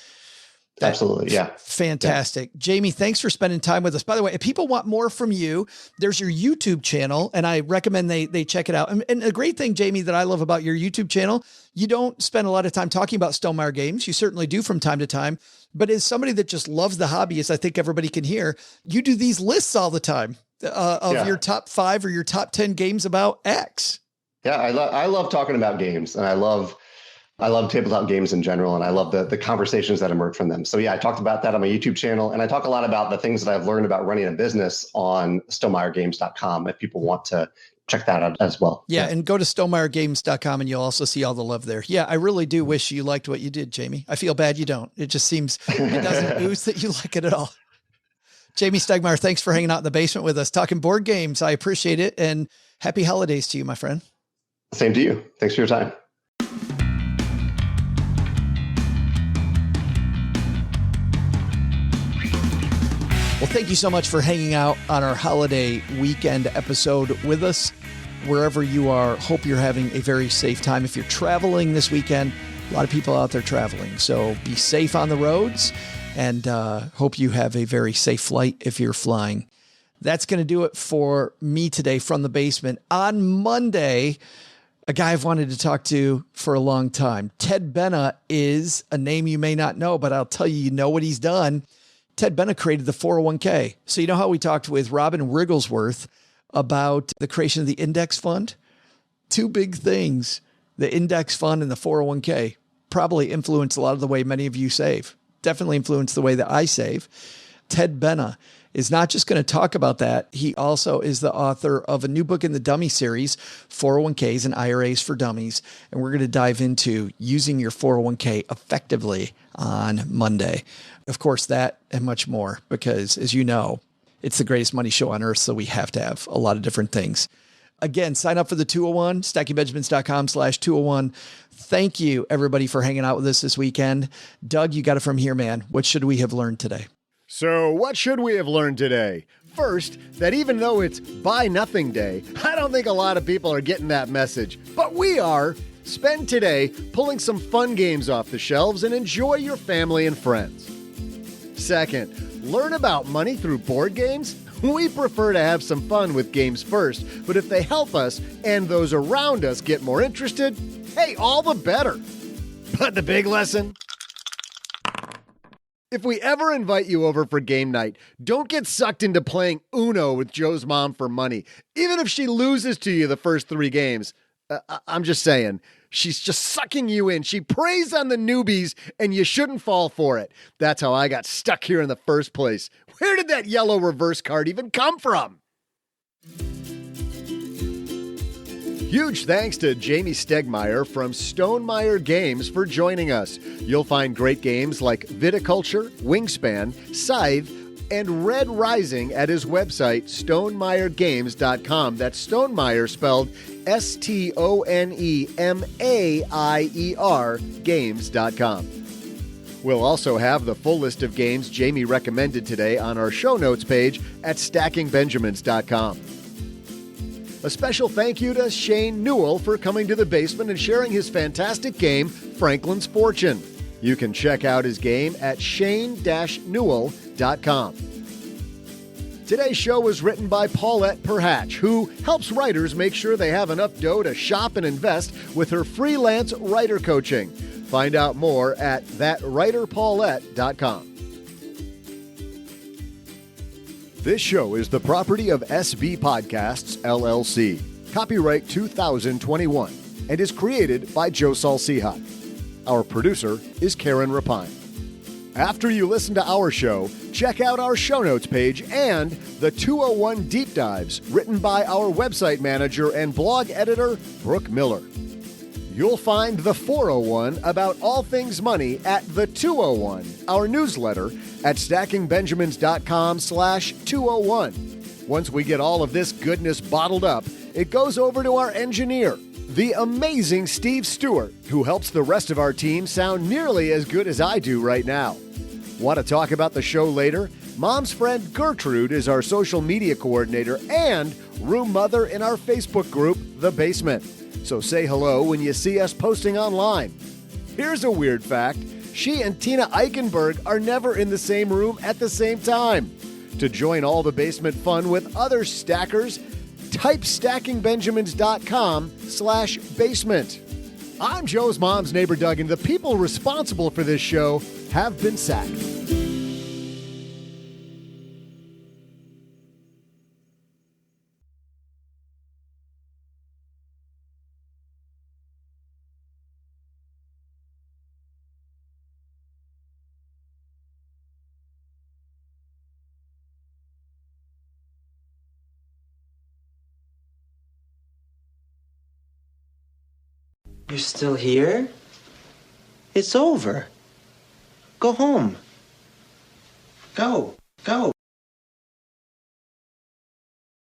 Absolutely. Yeah. Fantastic. Yeah. Jamey, thanks for spending time with us. By the way, if people want more from you, there's your YouTube channel, and I recommend they check it out. And a great thing, Jamey, that I love about your YouTube channel, you don't spend a lot of time talking about Stegmaier games. You certainly do from time to time. But as somebody that just loves the hobby, as I think everybody can hear, you do these lists all the time of your top 5 or your top 10 games about X. Yeah, I love talking about games, and I love tabletop games in general, and I love the conversations that emerge from them. So yeah, I talked about that on my YouTube channel, and I talk a lot about the things that I've learned about running a business on stegmaiergames.com if people want to check that out as well. Yeah, and go to stegmaiergames.com and you'll also see all the love there. Yeah, I really do wish you liked what you did, Jamey. I feel bad you don't. It just seems it doesn't ooze that you like it at all. Jamey Stegmaier, thanks for hanging out in the basement with us, talking board games. I appreciate it, and happy holidays to you, my friend. Same to you. Thanks for your time. Well, thank you so much for hanging out on our holiday weekend episode with us. Wherever you are, hope you're having a very safe time. If you're traveling this weekend, a lot of people out there traveling. So be safe on the roads, and hope you have a very safe flight if you're flying. That's going to do it for me today from the basement. On Monday, a guy I've wanted to talk to for a long time. Ted Benna is a name you may not know, but I'll tell you, you know what he's done. Ted Benna created the 401k. So you know how we talked with Robin Wrigglesworth about the creation of the index fund? 2 big things, the index fund and the 401k, probably influence a lot of the way many of you save. Definitely influence the way that I save. Ted Benna is not just going to talk about that. He also is the author of a new book in the Dummy series, 401ks and IRAs for Dummies. And we're going to dive into using your 401k effectively on Monday. Of course, that and much more, because as you know, it's the greatest money show on earth. So we have to have a lot of different things. Again, sign up for the 201, stackingbenjamins.com/201. Thank you, everybody, for hanging out with us this weekend. Doug, you got it from here, man. What should we have learned today? So, what should we have learned today? First, that even though it's Buy Nothing Day, I don't think a lot of people are getting that message. But we are. Spend today pulling some fun games off the shelves and enjoy your family and friends. Second, learn about money through board games? We prefer to have some fun with games first, but if they help us and those around us get more interested, hey, all the better. But the big lesson? If we ever invite you over for game night, don't get sucked into playing Uno with Joe's mom for money, even if she loses to you the first 3 games. I'm just saying, she's just sucking you in. She preys on the newbies, and you shouldn't fall for it. That's how I got stuck here in the first place. Where did that yellow reverse card even come from? Huge thanks to Jamey Stegmaier from Stegmaier Games for joining us. You'll find great games like Viticulture, Wingspan, Scythe, and Red Rising at his website, StegmaierGames.com. That's Stegmaier spelled StegMaier Games.com. We'll also have the full list of games Jamey recommended today on our show notes page at StackingBenjamins.com. A special thank you to Shane Newell for coming to the basement and sharing his fantastic game, Franklin's Fortune. You can check out his game at shane-newell.com. Today's show was written by Paulette Perhatch, who helps writers make sure they have enough dough to shop and invest with her freelance writer coaching. Find out more at thatwriterpaulette.com. This show is the property of SB Podcasts, LLC. Copyright 2021 and is created by Joe Salcihat. Our producer is Karen Rapine. After you listen to our show, check out our show notes page and the 201 Deep Dives written by our website manager and blog editor, Brooke Miller. You'll find the 401 about all things money at the 201, our newsletter at stackingbenjamins.com/201. Once we get all of this goodness bottled up, it goes over to our engineer, the amazing Steve Stewart, who helps the rest of our team sound nearly as good as I do right now. Want to talk about the show later? Mom's friend Gertrude is our social media coordinator and room mother in our Facebook group, The Basement. So say hello when you see us posting online. Here's a weird fact. She and Tina Eichenberg are never in the same room at the same time. To join all the basement fun with other stackers, type stackingbenjamins.com/basement. I'm Joe's mom's neighbor Doug, and the people responsible for this show have been sacked. You're still here? It's over. Go home. Go.